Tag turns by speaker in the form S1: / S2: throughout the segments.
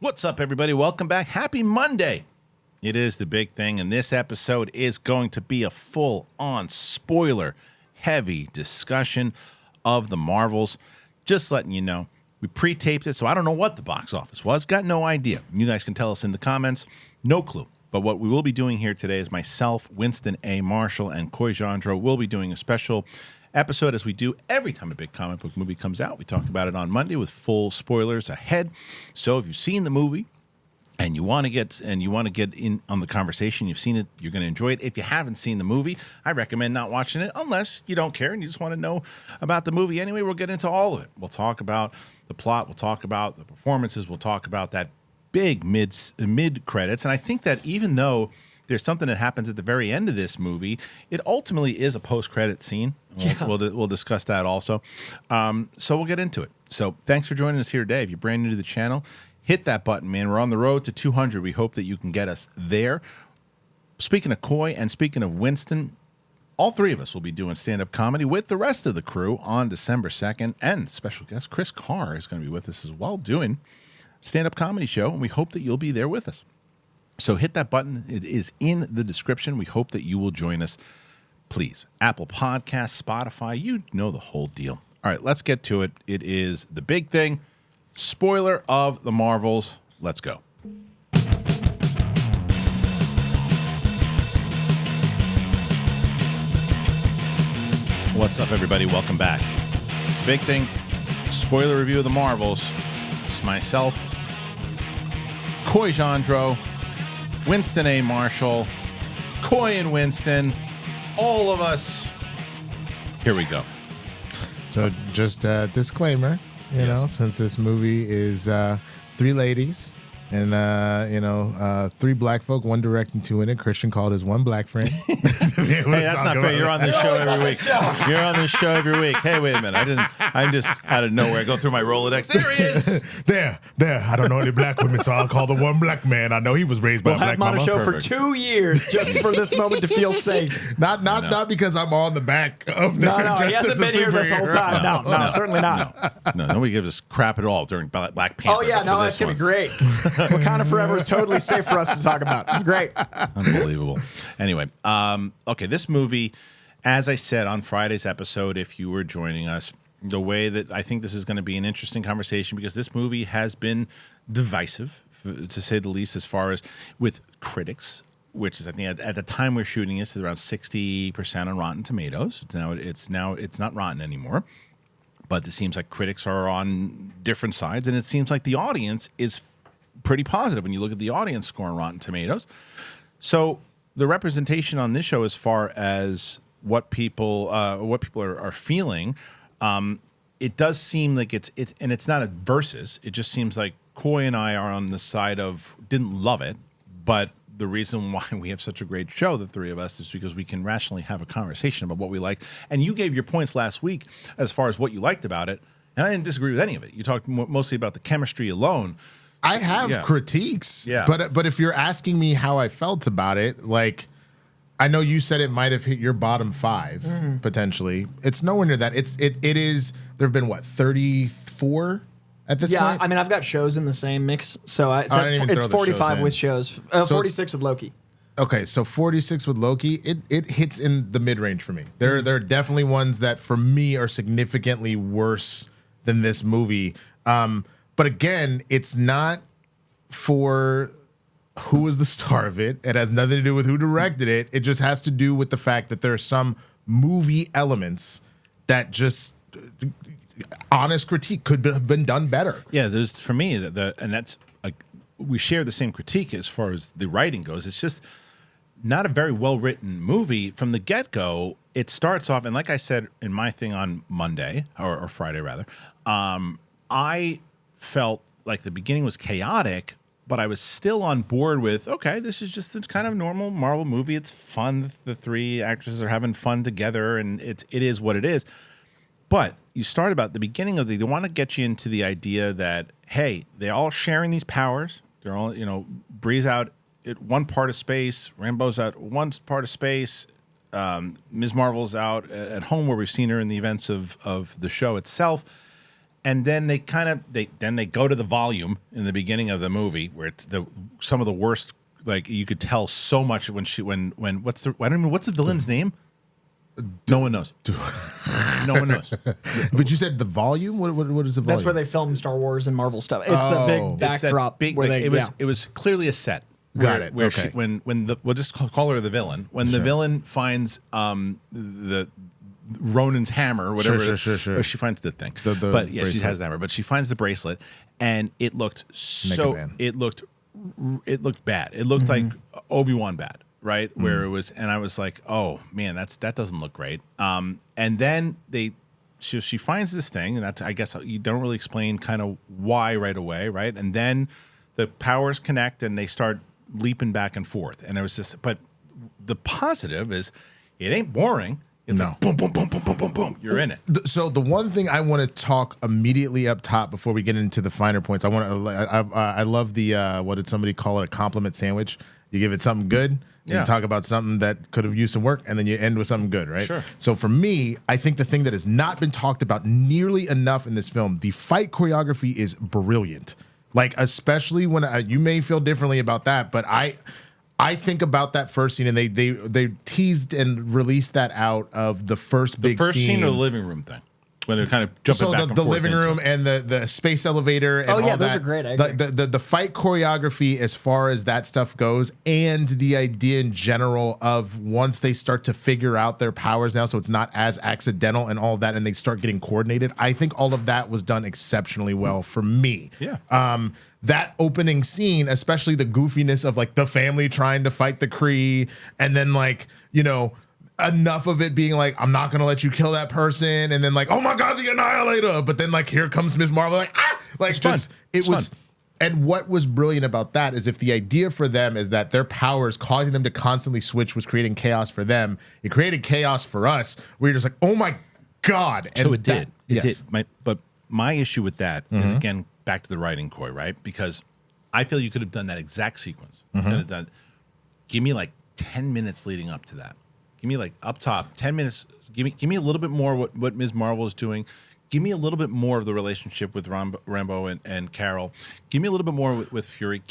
S1: What's up, everybody? Welcome back. Happy Monday. It is the big thing, and this episode is going to be a full-on spoiler-heavy discussion of the Marvels. Just letting you know, we pre-taped it, so I don't know what the box office was. Got no idea. You guys can tell us in the comments. No clue. But what we will be doing here today is myself, Winston A. Marshall, and Coy Jandreau will be doing a special episode as we do every time a big comic book movie comes out. We talk about it on Monday with full spoilers ahead. So if you've seen the movie and you want to get in on the conversation, you've seen it, you're going to enjoy it. If you haven't seen the movie, I recommend not watching it unless you don't care and you just want to know about the movie. Anyway, we'll get into all of it. We'll talk about the plot. We'll talk about the performances. We'll talk about that big mid credits. And I think that even though there's something that happens at the very end of this movie, it ultimately is a post-credit scene. We'll discuss that also. So we'll get into it. So thanks for joining us here today. If you're brand new to the channel, hit that button, man. We're on the road to 200. We hope that you can get us there. Speaking of Coy and speaking of Winston, all three of us will be doing stand-up comedy with the rest of the crew on December 2nd. And special guest Chris Carr is going to be with us as well doing stand-up comedy show, and we hope that you'll be there with us. So hit that button. It is in the description. We hope that you will join us. Please, Apple Podcasts, Spotify, you know the whole deal. All right, let's get to it. It is the big thing. Spoiler of the Marvels. Let's go. What's up, everybody? Welcome back. It's the big thing. Spoiler review of the Marvels. It's myself, Coy Jandreau, Winston A. Marshall, Coy and Winston, all of us. Here we go.
S2: So just a disclaimer, you know, since this movie is three ladies and, three black folk, one directing, two in it. Kristian called his one black friend.
S1: Hey, that's not fair. You're on this show every week. You're on this show every week. Hey, wait a minute. I'm just out of nowhere. I go through my Rolodex. There he is.
S2: There. I don't know any black women, so I'll call the one black man. I know he was raised by a black mama.
S3: We'll have him on a show for 2 years just for this moment to feel safe.
S2: Not because I'm on the back of the.
S3: No, he hasn't been here this whole time. No, certainly not.
S1: No, nobody gives us crap at all during Black Panther.
S3: Oh, yeah, no, that's going to be great. Wakanda Forever is totally safe for us to talk about. It's great.
S1: Unbelievable. Anyway, okay, this movie, as I said on Friday's episode, if you were joining us, the way that I think this is going to be an interesting conversation because this movie has been divisive, to say the least, as far as with critics, which is, I think, at the time we're shooting this, is around 60% on Rotten Tomatoes. Now it's not rotten anymore, but it seems like critics are on different sides, and it seems like the audience is pretty positive when you look at the audience score on Rotten Tomatoes. So the representation on this show, as far as what people are feeling, it does seem like it's and it's not a versus. It just seems like Coy and I are on the side of didn't love it, but the reason why we have such a great show, the three of us, is because we can rationally have a conversation about what we liked. And you gave your points last week as far as what you liked about it, and I didn't disagree with any of it. You talked mostly about the chemistry alone.
S2: I have critiques,
S1: yeah.
S2: But if you're asking me how I felt about it, like, I know you said it might have hit your bottom five potentially. It's nowhere near that. It is. There have been 34 at this point.
S3: Yeah, I mean, I've got shows in the same mix, so it's 45 with shows, 46 with Loki.
S2: Okay, so 46 with Loki, it hits in the mid range for me. There are definitely ones that for me are significantly worse than this movie. But again, it's not for who is the star of it. It has nothing to do with who directed it. It just has to do with the fact that there are some movie elements that just honest critique could have been done better.
S1: Yeah, there's for me and that's we share the same critique as far as the writing goes. It's just not a very well written movie from the get go. It starts off, and like I said in my thing on Monday or Friday rather, I felt like the beginning was chaotic, but I was still on board with, okay, this is just a kind of normal Marvel movie. It's fun. The three actresses are having fun together, and it is what it is. But you start about the beginning of they want to get you into the idea that, hey, they're all sharing these powers. They're all, Brie's out at one part of space, Rambo's out one part of space, Ms. Marvel's out at home where we've seen her in the events of the show itself. And then they go to the volume in the beginning of the movie where it's some of the worst. Like you could tell so much when what's the villain's name? No one knows. No one knows.
S2: But you said the volume. What is the volume?
S3: That's where they film Star Wars and Marvel stuff. It's the big backdrop.
S1: It was clearly a set.
S2: Got it.
S1: Where
S2: okay.
S1: we'll just call her the villain. When the villain finds the Ronan's hammer, or whatever.
S2: Sure.
S1: Or she finds the thing.
S2: The
S1: but yeah,
S2: bracelet.
S1: she has the hammer. But she finds the bracelet, and it looked it looked bad. It looked like Obi-Wan bad, right? Where it was, and I was like, oh man, that doesn't look great. And then she finds this thing, and that's, I guess you don't really explain kind of why right away, right? And then the powers connect, and they start leaping back and forth, and it was just. But the positive is, it ain't boring. It's like boom, boom, boom, boom, boom, boom, boom. You're in it.
S2: So the one thing I want to talk immediately up top before we get into the finer points, I love the what did somebody call it, a compliment sandwich? You give it something good, you talk about something that could have used some work, and then you end with something good, right?
S1: Sure.
S2: So for me, I think the thing that has not been talked about nearly enough in this film, the fight choreography is brilliant. Like especially when you may feel differently about that, but I think about that first scene, and they teased and released that out of the first big scene
S1: or the living room thing when they're kind of jumping back and forth.
S2: So the living room and the space elevator and all that.
S3: Those are great.
S2: The fight choreography as far as that stuff goes, and the idea in general of once they start to figure out their powers now, so it's not as accidental and all of that, and they start getting coordinated. I think all of that was done exceptionally well for me.
S1: Yeah.
S2: That opening scene, especially the goofiness of like the family trying to fight the Kree, and then like, enough of it being like, I'm not gonna let you kill that person, and then like, oh my god, the Annihilator, but then like here comes Ms. Marvel, like it was. And what was brilliant about that is if the idea for them is that their powers causing them to constantly switch was creating chaos for them, it created chaos for us. Where you're just like, oh my god. And
S1: so it did. It did. But my issue with that is, again, back to the writing, Coy, right? Because I feel you could have done that exact sequence. You could have done. Give me like 10 minutes leading up to that. Give me like up top 10 minutes. Give me a little bit more what Ms. Marvel is doing. Give me a little bit more of the relationship with Rambo and Carol. Give me a little bit more with Fury.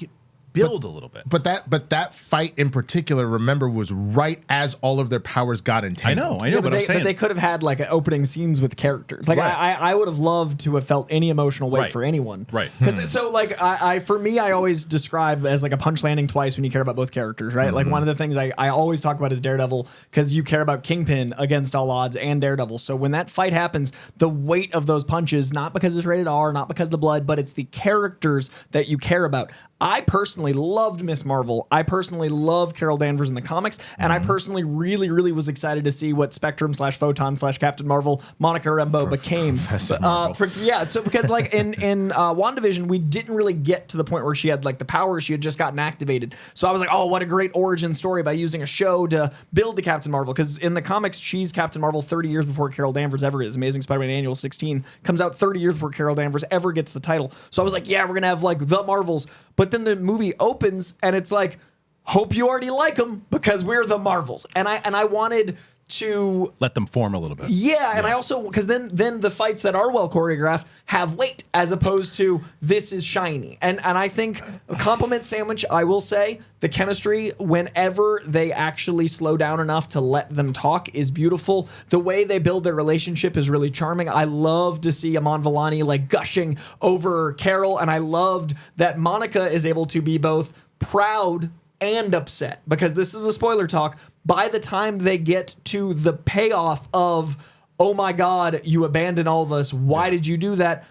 S1: Build a little bit.
S2: But that fight in particular, remember, was right as all of their powers got entangled.
S1: I know, but I'm saying.
S3: But they could have had like opening scenes with characters. Like I would have loved to have felt any emotional weight for anyone.
S1: Right.
S3: Because so like for me, I always describe as like a punch landing twice when you care about both characters, right? Like one of the things I always talk about is Daredevil, because you care about Kingpin against all odds and Daredevil. So when that fight happens, the weight of those punches, not because it's rated R, not because of the blood, but it's the characters that you care about. I personally loved Ms. Marvel. I personally love Carol Danvers in the comics, and I personally really, really was excited to see what Spectrum/Photon/Captain Marvel, Monica Rambeau became. So because like in WandaVision, we didn't really get to the point where she had like the powers; she had just gotten activated. So I was like, oh, what a great origin story by using a show to build the Captain Marvel. Because in the comics, she's Captain Marvel 30 years before Carol Danvers ever is. Amazing Spider-Man Annual 16 comes out 30 years before Carol Danvers ever gets the title. So I was like, yeah, we're gonna have like the Marvels. But then the movie opens and it's like, hope you already like them because we're the Marvels. And I wanted to
S1: let them form a little bit.
S3: Yeah, and I also, because then the fights that are well choreographed have weight as opposed to this is shiny. And I think a compliment sandwich, I will say, the chemistry whenever they actually slow down enough to let them talk is beautiful. The way they build their relationship is really charming. I love to see Amon Villani like gushing over Carol, and I loved that Monica is able to be both proud and upset, because this is a spoiler talk. By the time they get to the payoff of, oh my God, you abandoned all of us. Why did you do that?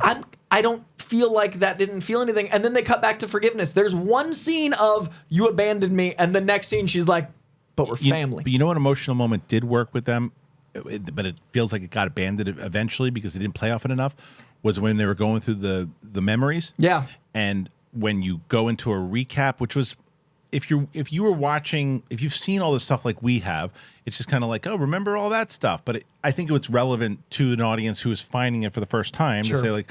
S3: I don't feel like that didn't feel anything. And then they cut back to forgiveness. There's one scene of you abandoned me, and the next scene she's like, but we're family.
S1: But you know what emotional moment did work with them, but it feels like it got abandoned eventually because they didn't play off it enough, was when they were going through the memories.
S3: Yeah.
S1: And when you go into a recap, which was, if you were watching, if you've seen all this stuff like we have, it's just kind of like, oh, remember all that stuff. But I think it's relevant to an audience who is finding it for the first time to say, like,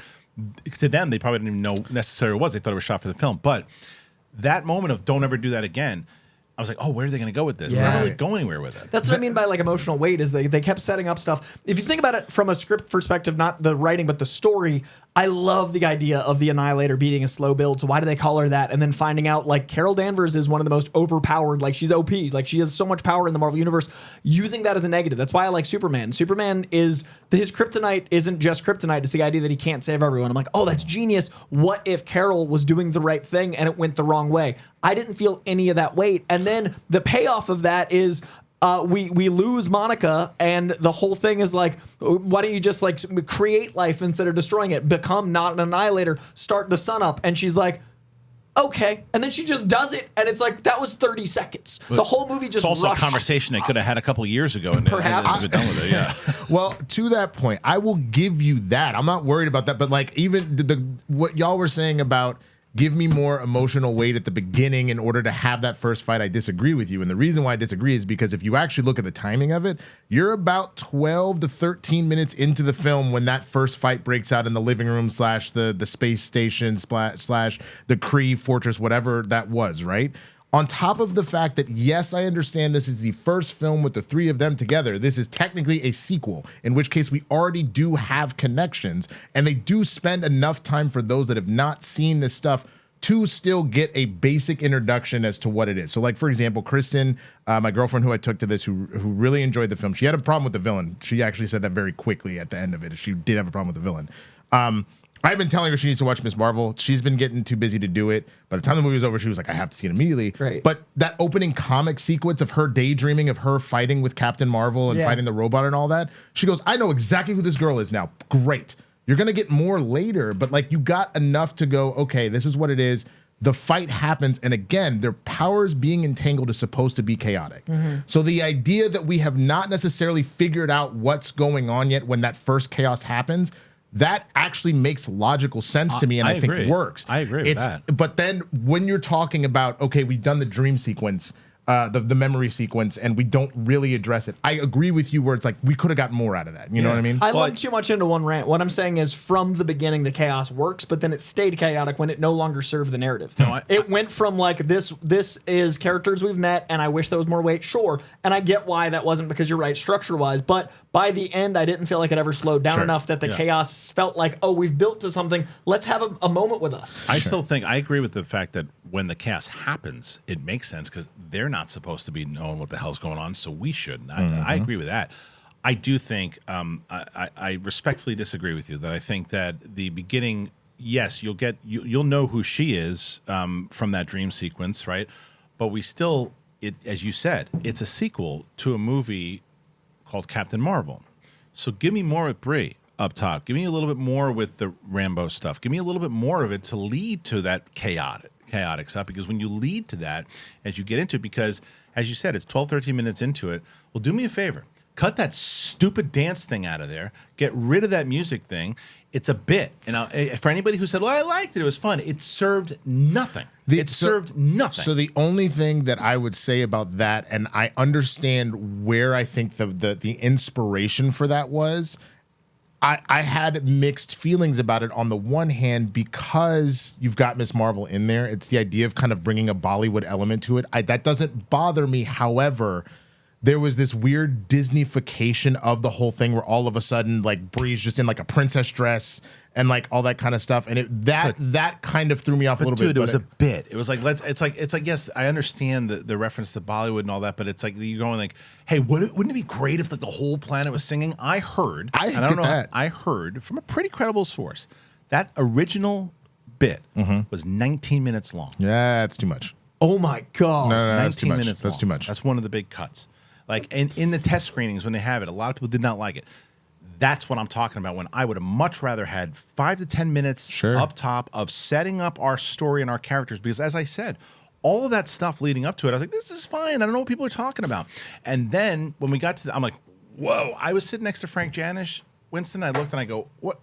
S1: to them, they probably didn't even know necessarily what it was. They thought it was shot for the film. But that moment of don't ever do that again, I was like, oh, where are they going to go with this?
S3: Yeah.
S1: They're not really going anywhere with it.
S3: That's what I mean by like emotional weight is they kept setting up stuff. If you think about it from a script perspective, not the writing, but the story, I love the idea of the Annihilator beating a slow build. So why do they call her that? And then finding out like Carol Danvers is one of the most overpowered, like she's OP, like she has so much power in the Marvel universe, using that as a negative. That's why I like Superman. Superman is, his kryptonite isn't just kryptonite. It's the idea that he can't save everyone. I'm like, oh, that's genius. What if Carol was doing the right thing and it went the wrong way? I didn't feel any of that weight. And then the payoff of that is we lose Monica, and the whole thing is like, why don't you just like create life instead of destroying it? Become not an annihilator, start the sun up. And she's like, okay. And then she just does it, and it's like, that was 30 seconds. The whole movie just
S1: It's also
S3: rushed.
S1: a conversation they could have had a couple years ago. And
S3: Perhaps.
S1: been done with it, yeah.
S2: Well, to that point, I will give you that. I'm not worried about that. But like even the what y'all were saying about give me more emotional weight at the beginning in order to have that first fight, I disagree with you. And the reason why I disagree is because if you actually look at the timing of it, you're about 12 to 13 minutes into the film when that first fight breaks out in the living room / the space station / the Kree fortress, whatever that was, right? On top of the fact that, yes, I understand this is the first film with the three of them together. This is technically a sequel, in which case we already do have connections, and they do spend enough time for those that have not seen this stuff to still get a basic introduction as to what it is. So, like, for example, Kristen, my girlfriend who I took to this, who really enjoyed the film, she had a problem with the villain. She actually said that very quickly at the end of it. She did have a problem with the villain. I've been telling her she needs to watch Ms. Marvel. She's been getting too busy to do it. By the time the movie was over, she was like, I have to see it immediately.
S3: Right.
S2: But that opening comic sequence of her daydreaming of her fighting with Captain Marvel and fighting the robot and all that, she goes, I know exactly who this girl is now. Great. You're going to get more later, but like you got enough to go, okay, this is what it is. The fight happens. And again, their powers being entangled is supposed to be chaotic. So the idea that we have not necessarily figured out what's going on yet when that first chaos happens, that actually makes logical sense to me, and I think
S1: agree.
S2: works.
S1: I agree with that.
S2: But then when you're talking about, okay, we've done the dream sequence, the memory sequence, and we don't really address it, I agree with you where it's like, we could have gotten more out of that. You know what I mean?
S3: I lumped too much into one rant. What I'm saying is from the beginning, the chaos works, but then it stayed chaotic when it no longer served the narrative. It went from like, this is characters we've met, and I wish there was more weight. Sure. And I get why that wasn't, because you're right, structure-wise. But by the end, I didn't feel like it ever slowed down enough that the chaos felt like, oh, we've built to something. Let's have a moment with us.
S1: I still think, I agree with the fact that when the chaos happens, it makes sense because they're not supposed to be knowing what the hell's going on, so we shouldn't. I agree with that. I do think, I respectfully disagree with you that I think that the beginning, yes, you'll know who she is from that dream sequence, right? But we still, as you said, it's a sequel to a movie called Captain Marvel. So give me more with Brie up top. Give me a little bit more with the Rambo stuff. Give me a little bit more of it to lead to that chaotic stuff. Because when you lead to that, as you get into it, because as you said, it's 12, 13 minutes into it. Well, do me a favor. Cut that stupid dance thing out of there. Get rid of that music thing. It's a bit. And for anybody who said, well, I liked it, it was fun, it served nothing. It served nothing.
S2: So the only thing that I would say about that, and I understand where I think the inspiration for that was, I had mixed feelings about it. On the one hand, because you've got Ms. Marvel in there, it's the idea of kind of bringing a Bollywood element to it. That doesn't bother me. However, there was this weird Disney-fication of the whole thing where all of a sudden, like, Brie's just in like a princess dress and like all that kind of stuff, and that kind of threw me off a little bit.
S1: Dude, it was a bit. It was like it's like yes, I understand the reference to Bollywood and all that, but it's like you're going like, hey, wouldn't it be great if like the whole planet was singing? I heard from a pretty credible source that original bit was 19 minutes long.
S2: Yeah, it's too much.
S3: Oh my God.
S2: No,
S1: 19
S2: that's too much.
S1: minutes
S2: That's
S1: long.
S2: too much.
S1: That's one of the big cuts. Like in the test screenings when they have it, a lot of people did not like it. That's what I'm talking about, when I would have much rather had 5 to 10 minutes up top of setting up our story and our characters. Because as I said, all of that stuff leading up to it, I was like, this is fine. I don't know what people are talking about. And then when we got to I'm like, whoa. I was sitting next to Frank Janish, Winston. I looked and I go, what?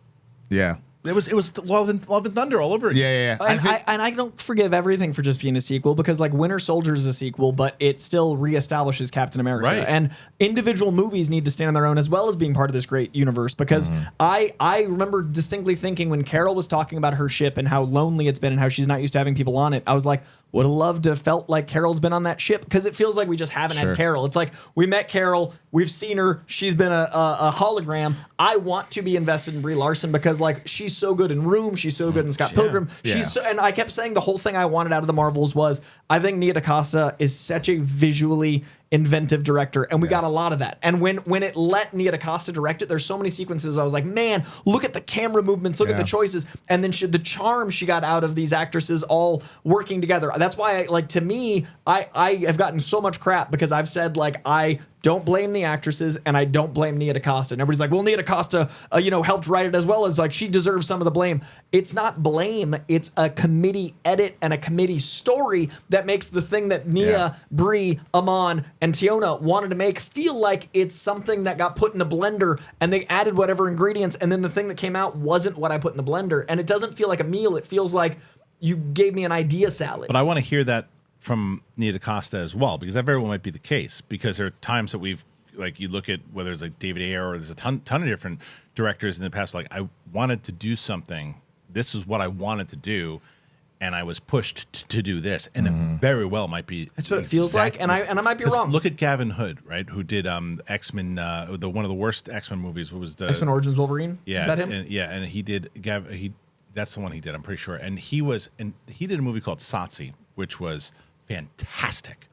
S2: Yeah.
S1: It was Love and Thunder all over again.
S2: Yeah.
S3: And I don't forgive everything for just being a sequel, because like Winter Soldier is a sequel, but it still reestablishes Captain America.
S1: Right.
S3: And individual movies need to stand on their own as well as being part of this great universe. Because I remember distinctly thinking when Carol was talking about her ship and how lonely it's been and how she's not used to having people on it, I was like, would have loved to have felt like Carol's been on that ship, because it feels like we just haven't had Carol. It's like we met Carol, we've seen her, she's been a hologram. I want to be invested in Brie Larson because like she's so good in Room, she's so good in Scott Pilgrim. She's so, and I kept saying the whole thing I wanted out of the Marvels was I think Nia DaCosta is such a visually inventive director, and we got a lot of that. And when it let Nia DaCosta direct it, there's so many sequences I was like, man, look at the camera movements, look at the choices, and then the charm she got out of these actresses all working together. That's why to me, I have gotten so much crap because I've said like I don't blame the actresses and I don't blame Nia DaCosta. And everybody's like, well, Nia DaCosta, helped write it as well, as like she deserves some of the blame. It's not blame. It's a committee edit and a committee story that makes the thing that Nia, Brie, Amon, and Tiona wanted to make feel like it's something that got put in a blender and they added whatever ingredients, and then the thing that came out wasn't what I put in the blender. And it doesn't feel like a meal. It feels like you gave me an idea salad.
S1: But I want to hear that from Nia DaCosta as well, because that very well might be the case. Because there are times that we've, like, you look at whether it's like David Ayer or there's a ton of different directors in the past, like, I wanted to do something. This is what I wanted to do, and I was pushed to do this, and it very well might be.
S3: That's what it feels like, and I might be wrong.
S1: Look at Gavin Hood, right? Who did X-Men, one of the worst X-Men movies. What was the
S3: X-Men Origins Wolverine?
S1: Yeah,
S3: is that him?
S1: And he did that's the one he did. I'm pretty sure. And he did a movie called Satsi, which was fantastic.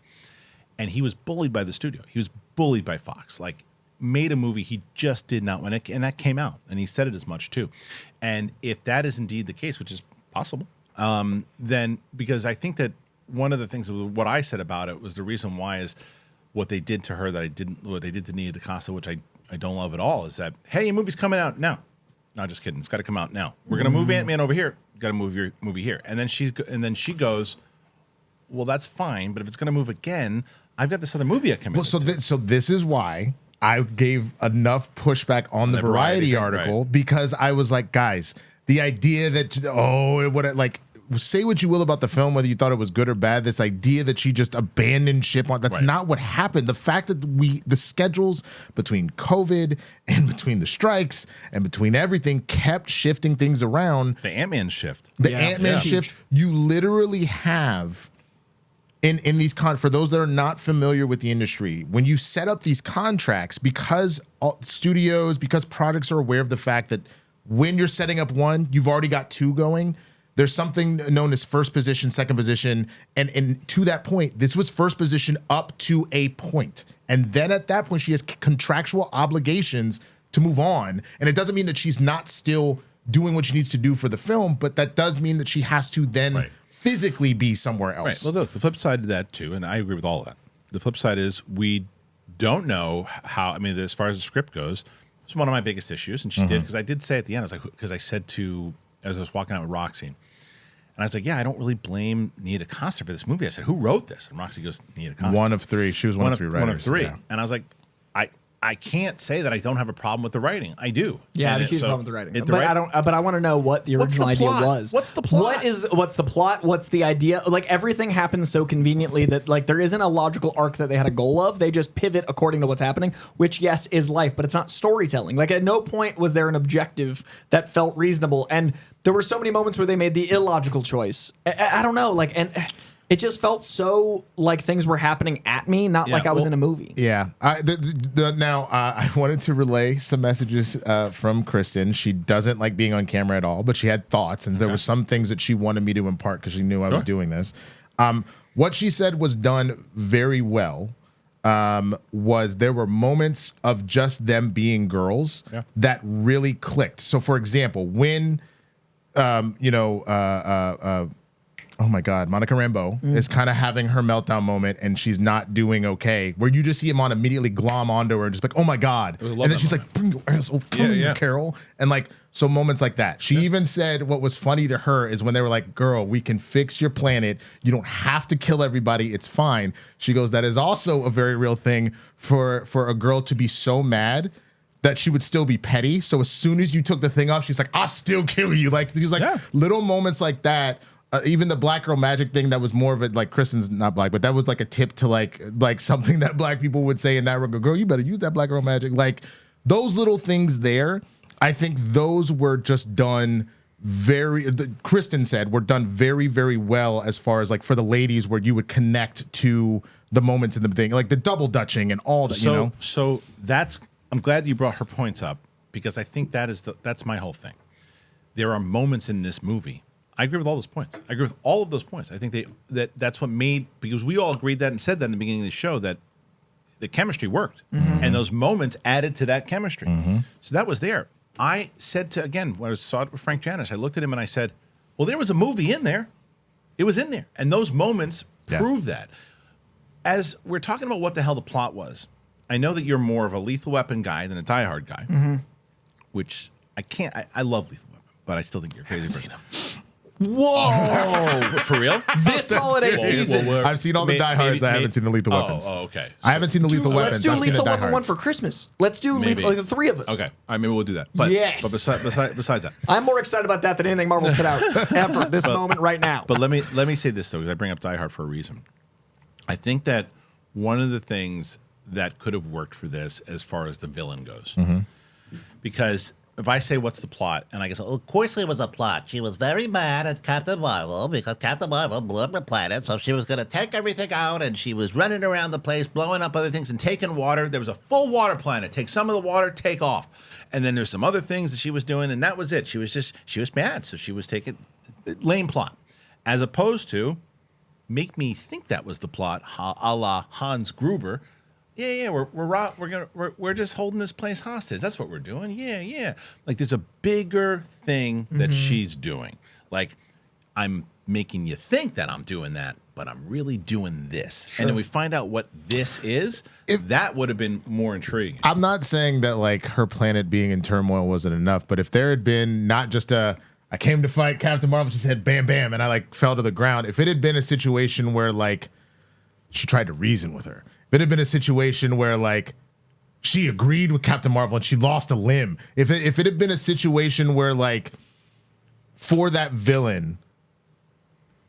S1: And he was bullied by the studio. He was bullied by Fox. Like, made a movie he just did not want, and that came out, and he said it as much too. And if that is indeed the case, which is possible, then, because I think that one of the things, what I said about it was the reason why is what they did to her that I didn't, what they did to Nia DaCosta, which I don't love at all, is that, hey, your movie's coming out now. No, just kidding. It's got to come out now. We're going to move Ant-Man over here. Got to move your movie here. And then she goes, well, that's fine, but if it's going to move again, I've got this other movie I committed to.
S2: So this is why I gave enough pushback on the Variety article, right? Because I was like, guys, the idea that say what you will about the film, whether you thought it was good or bad, this idea that she just abandoned ship on, that's not what happened. The fact that the schedules between COVID and between the strikes and between everything kept shifting things around.
S1: The Ant-Man shift.
S2: Ant-Man shift. You literally have in these for those that are not familiar with the industry, when you set up these contracts, because studios, because projects are aware of the fact that when you're setting up one, you've already got two going. There's something known as first position, second position. And to that point, this was first position up to a point. And then at that point, she has contractual obligations to move on. And it doesn't mean that she's not still doing what she needs to do for the film, but that does mean that she has to then physically be somewhere else.
S1: Right. Well, look, the flip side of that, too, and I agree with all of that. The flip side is we don't know how, I mean, as far as the script goes, it's one of my biggest issues. And she did, because I did say at the end, I was like, because I said as I was walking out with Roxy, and I was like, yeah, I don't really blame Nia DaCosta for this movie. I said, who wrote this? And Roxy goes, Nia DaCosta.
S2: One of three. She was one of three writers.
S1: One of three.
S2: Yeah.
S1: And I was like, I can't say that I don't have a problem with the writing. I do.
S3: Yeah, I have a huge problem with the writing. But I want to know what the original idea was.
S1: What's the plot?
S3: What's the plot? What's the idea? Like, everything happens so conveniently that like there isn't a logical arc that they had a goal of. They just pivot according to what's happening, which yes is life, but it's not storytelling. Like, at no point was there an objective that felt reasonable, and there were so many moments where they made the illogical choice. I don't know, like, and it just felt so like things were happening at me, not like I was in a movie.
S2: Yeah. Now, I wanted to relay some messages from Kristen. She doesn't like being on camera at all, but she had thoughts, and there were some things that she wanted me to impart because she knew I was doing this. What she said was done very well. Was there were moments of just them being girls that really clicked. So, for example, when oh my God, Monica Rambeau is kind of having her meltdown moment, and she's not doing okay, where you just see Amon immediately glom onto her and just like, oh my God. And then she's like, bring your asshole to me, Carol. And like, so moments like that. She even said what was funny to her is when they were like, girl, we can fix your planet. You don't have to kill everybody. It's fine. She goes, that is also a very real thing for a girl to be so mad that she would still be petty. So as soon as you took the thing off, she's like, I'll still kill you. Like these little moments like that. Even the black girl magic thing, that was more of it. Like Kristen's not black, but that was like a tip to like something that black people would say in that regard. Girl, you better use that black girl magic. Like those little things there. I think those were just done Kristen said were done very, very well as far as like for the ladies where you would connect to the moments in the thing, like the double dutching and all that,
S1: So I'm glad you brought her points up because I think that's my whole thing. There are moments in this movie. I agree with all those points. I agree with all of those points. I think that's what made, because we all agreed that and said that in the beginning of the show, that the chemistry worked. And those moments added to that chemistry. So that was there. I said when I saw it with Frank Janis, I looked at him and I said, well, there was a movie in there. It was in there. And those moments prove that. As we're talking about what the hell the plot was, I know that you're more of a Lethal Weapon guy than a Die Hard guy, which I love Lethal Weapon, but I still think you're crazy person.
S3: Whoa!
S1: For real?
S3: This holiday season.
S2: I've seen all the Die Hards. I haven't seen the Lethal Weapons.
S1: Oh, okay.
S2: I haven't seen the Lethal Weapons.
S3: Let's do
S2: I've
S3: Lethal
S2: seen the
S3: Weapon
S2: Die
S3: 1
S2: Hards.
S3: for Christmas. Let's do the three of us.
S1: Okay. All right, maybe we'll do that. But,
S3: Yes.
S1: But besides that.
S3: I'm more excited about that than anything Marvel's put out ever this moment right now.
S1: But let me say this, though, because I bring up Die Hard for a reason. I think that one of the things that could have worked for this as far as the villain goes, because if I say what's the plot, and I guess,
S4: Of course there was a plot. She was very mad at Captain Marvel because Captain Marvel blew up her planet, so she was going to take everything out, and she was running around the place, blowing up other things and taking water. There was a full water planet. Take some of the water, take off. And then there's some other things that she was doing, and that was it. She was mad, so she was taking lame plot. As opposed to make me think that was the plot, a la Hans Gruber. Yeah, we're just holding this place hostage. That's what we're doing. Yeah. Like there's a bigger thing that she's doing. Like I'm making you think that I'm doing that, but I'm really doing this. Sure. And then we find out what this is. That would have been more intriguing.
S2: I'm not saying that like her planet being in turmoil wasn't enough, but if there had been not just I came to fight Captain Marvel, she said bam, bam, and I like fell to the ground. If it had been a situation where like she tried to reason with her, if it had been a situation where like she agreed with Captain Marvel and she lost a limb, if it had been a situation where like for that villain,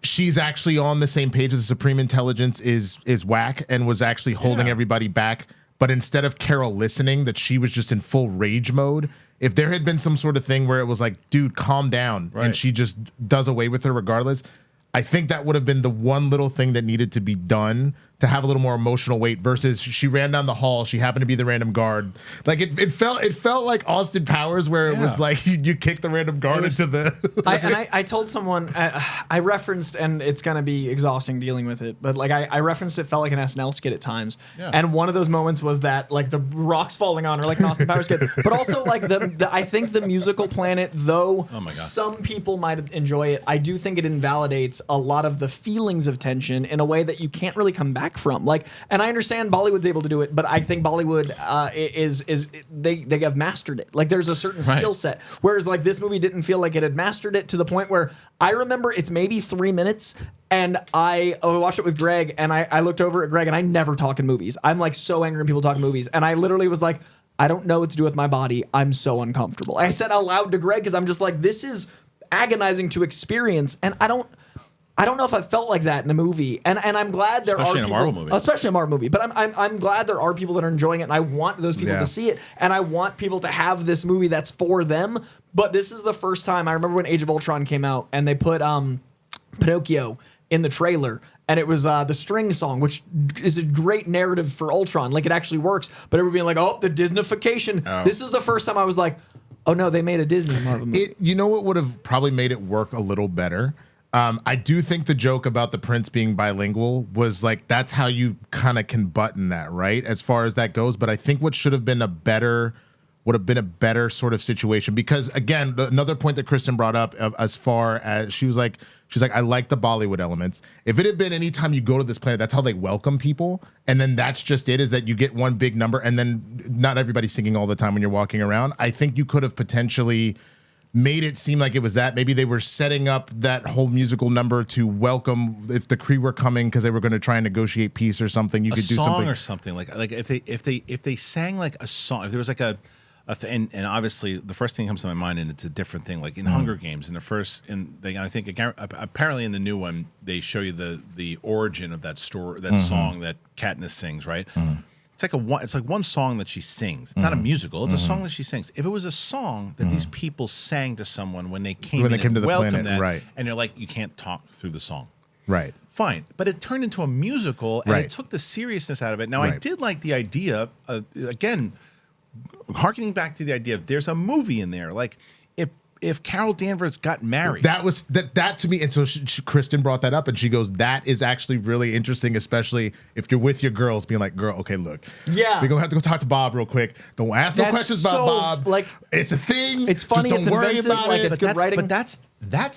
S2: she's actually on the same page as the Supreme Intelligence is whack and was actually holding everybody back, but instead of Carol listening, that she was just in full rage mode. If there had been some sort of thing where it was like, dude, calm down, and she just does away with her regardless, I think that would have been the one little thing that needed to be done to have a little more emotional weight versus she ran down the hall. She happened to be the random guard. Like it felt like Austin Powers where it was like you kick the random guard into the.
S3: I told someone I referenced, and it's gonna be exhausting dealing with it, but like I referenced it felt like an SNL skit at times, and one of those moments was that like the rocks falling on her like an Austin Powers skit, but also like the I think the musical planet, though some people might enjoy it, I do think it invalidates a lot of the feelings of tension in a way that you can't really come back from. Like, and I understand Bollywood's able to do it, but I think Bollywood they have mastered it. Like, there's a certain skill set, whereas like this movie didn't feel like it had mastered it to the point where I remember it's maybe 3 minutes, and I watched it with Greg, and I looked over at Greg, and I never talk in movies. I'm like so angry when people talk in movies, and I literally was like, I don't know what to do with my body. I'm so uncomfortable. I said out loud to Greg because I'm just like, this is agonizing to experience, and I don't know if I felt like that in a movie, and I'm glad there
S1: especially
S3: are
S1: in
S3: people,
S1: a Marvel movie.
S3: especially in a Marvel movie. But I'm glad there are people that are enjoying it, and I want those people to see it, and I want people to have this movie that's for them. But this is the first time I remember when Age of Ultron came out, and they put Pinocchio in the trailer, and it was the String song, which is a great narrative for Ultron. Like, it actually works. But everybody being like, oh, the Disneyfication. Oh. This is the first time I was like, oh no, they made a Disney Marvel movie.
S2: You know what would have probably made it work a little better? I do think the joke about the prince being bilingual was like, that's how you kind of can button that, right? As far as that goes. But I think what should have been would have been a better sort of situation, because again, another point that Kristen brought up as far as she's like, I like the Bollywood elements. If it had been any time you go to this planet, that's how they welcome people. And then that's just it, is that you get one big number, and then not everybody's singing all the time when you're walking around. I think you could have potentially made it seem like it was that. Maybe they were setting up that whole musical number to welcome if the Kree were coming because they were going to try and negotiate peace or something. You could do something
S1: or something like if they sang like a song. If there was like a and obviously the first thing that comes to my mind, and it's a different thing. Like in Hunger Games, I think apparently in the new one they show you the origin of that story, that song that Katniss sings, right? It's like one song that she sings. It's not a musical. It's a song that she sings. If it was a song that these people sang to someone when they came to the planet,
S2: right?
S1: And you're like, you can't talk through the song,
S2: right?
S1: Fine, but it turned into a musical, and it took the seriousness out of it. Now, I did like the idea, again, harkening back to the idea of there's a movie in there. Like, if Carol Danvers got married.
S2: That to me, and so Kristen brought that up, and she goes, that is actually really interesting, especially if you're with your girls, being like, girl, okay, look.
S3: Yeah.
S2: We're going to have to go talk to Bob real quick. Don't ask no questions about Bob.
S3: Like,
S2: it's a thing.
S3: It's funny,
S2: Just don't worry
S3: inventive,
S2: about
S3: like,
S2: it.
S3: it's good writing.
S1: But that's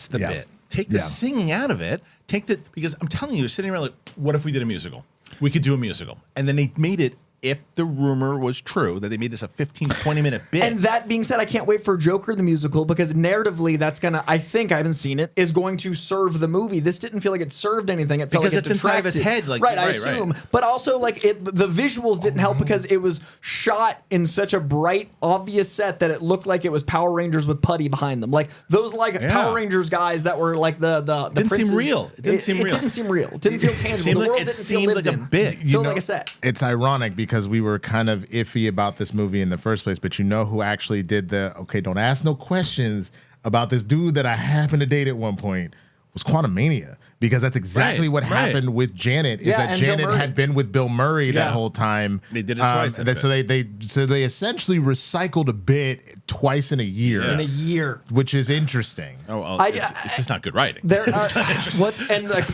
S1: the bit. Take the singing out of it. Because I'm telling you, you're sitting around like, what if we did a musical? We could do a musical. And then they made it, if the rumor was true, that they made this a 15, 20-minute bit.
S3: And that being said, I can't wait for Joker the musical, because narratively that's going to, I think, I haven't seen it, is going to serve the movie. This didn't feel like it served anything. It felt
S1: because
S3: like it
S1: it's inside of his head. Like,
S3: I assume. Right. But also, like, the visuals didn't help because it was shot in such a bright, obvious set that it looked like it was Power Rangers with putty behind them. Like, those, Power Rangers guys that were, like, the
S1: didn't
S3: princes.
S1: seem real. It didn't seem real.
S3: It didn't seem real. It didn't feel tangible. The world didn't feel lived in.
S1: It seemed like a bit.
S3: It felt like a set.
S2: It's ironic because we were kind of iffy about this movie in the first place, but you know who actually did don't ask no questions about this dude that I happened to date at one point was Quantumania, because that's exactly what happened with Janet. Is that Janet had been with Bill Murray that whole time.
S1: They did it twice.
S2: So they essentially recycled a bit twice in a year.
S3: In a year,
S2: which is interesting.
S1: Oh, well, it's just not good writing.
S3: There are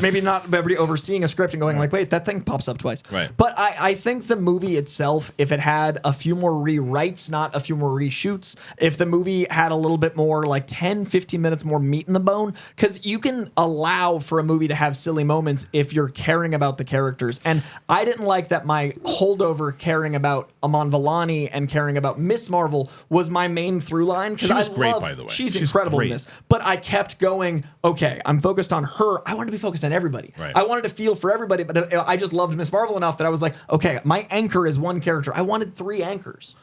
S3: maybe not everybody overseeing a script and going like, wait, that thing pops up twice.
S1: Right.
S3: But I think the movie itself, if it had a few more rewrites, not a few more reshoots, if the movie had a little bit more, like 10, 15 minutes more meat in the bone, because you can allow for a movie to have silly moments if you're caring about the characters. And I didn't like that my holdover caring about Amon Vellani and caring about Miss Marvel was my main through line.
S1: She was great, by the way.
S3: She's incredible in this. But I kept going, okay, I'm focused on her. I wanted to be focused on everybody.
S1: Right.
S3: I wanted to feel for everybody, but I just loved Miss Marvel enough that I was like, okay, my anchor is one character. I wanted 3 anchors.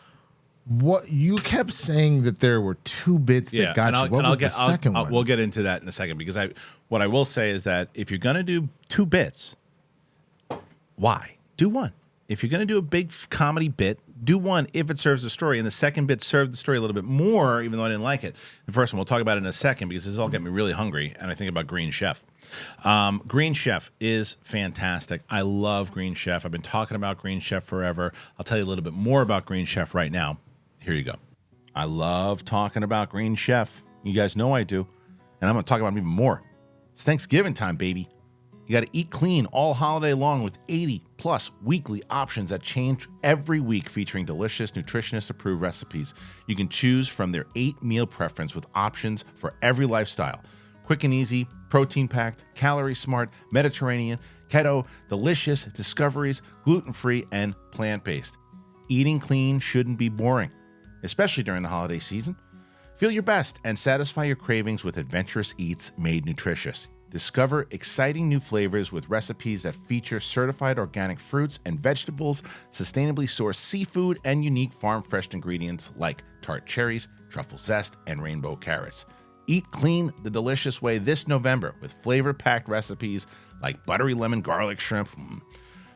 S2: What you kept saying that there were 2 bits that got you. What was the second one?
S1: We'll get into that in a second, because what I will say is that if you're gonna do 2 bits, why? Do 1. If you're gonna do a big comedy bit, do 1 if it serves the story, and the second bit served the story a little bit more, even though I didn't like it. The first one, we'll talk about it in a second, because this is all getting me really hungry, and I think about Green Chef. Green Chef is fantastic. I love Green Chef. I've been talking about Green Chef forever. I'll tell you a little bit more about Green Chef right now. Here you go. I love talking about Green Chef. You guys know I do. And I'm going to talk about them even more. It's Thanksgiving time, baby. You got to eat clean all holiday long with 80 plus weekly options that change every week, featuring delicious, nutritionist-approved recipes. You can choose from their 8-meal preference with options for every lifestyle. Quick and easy, protein-packed, calorie-smart, Mediterranean, keto, delicious discoveries, gluten-free, and plant-based. Eating clean shouldn't be boring, especially during the holiday season. Feel your best and satisfy your cravings with adventurous eats made nutritious. Discover exciting new flavors with recipes that feature certified organic fruits and vegetables, sustainably sourced seafood, and unique farm-fresh ingredients like tart cherries, truffle zest, and rainbow carrots. Eat clean the delicious way this November with flavor-packed recipes like buttery lemon garlic shrimp,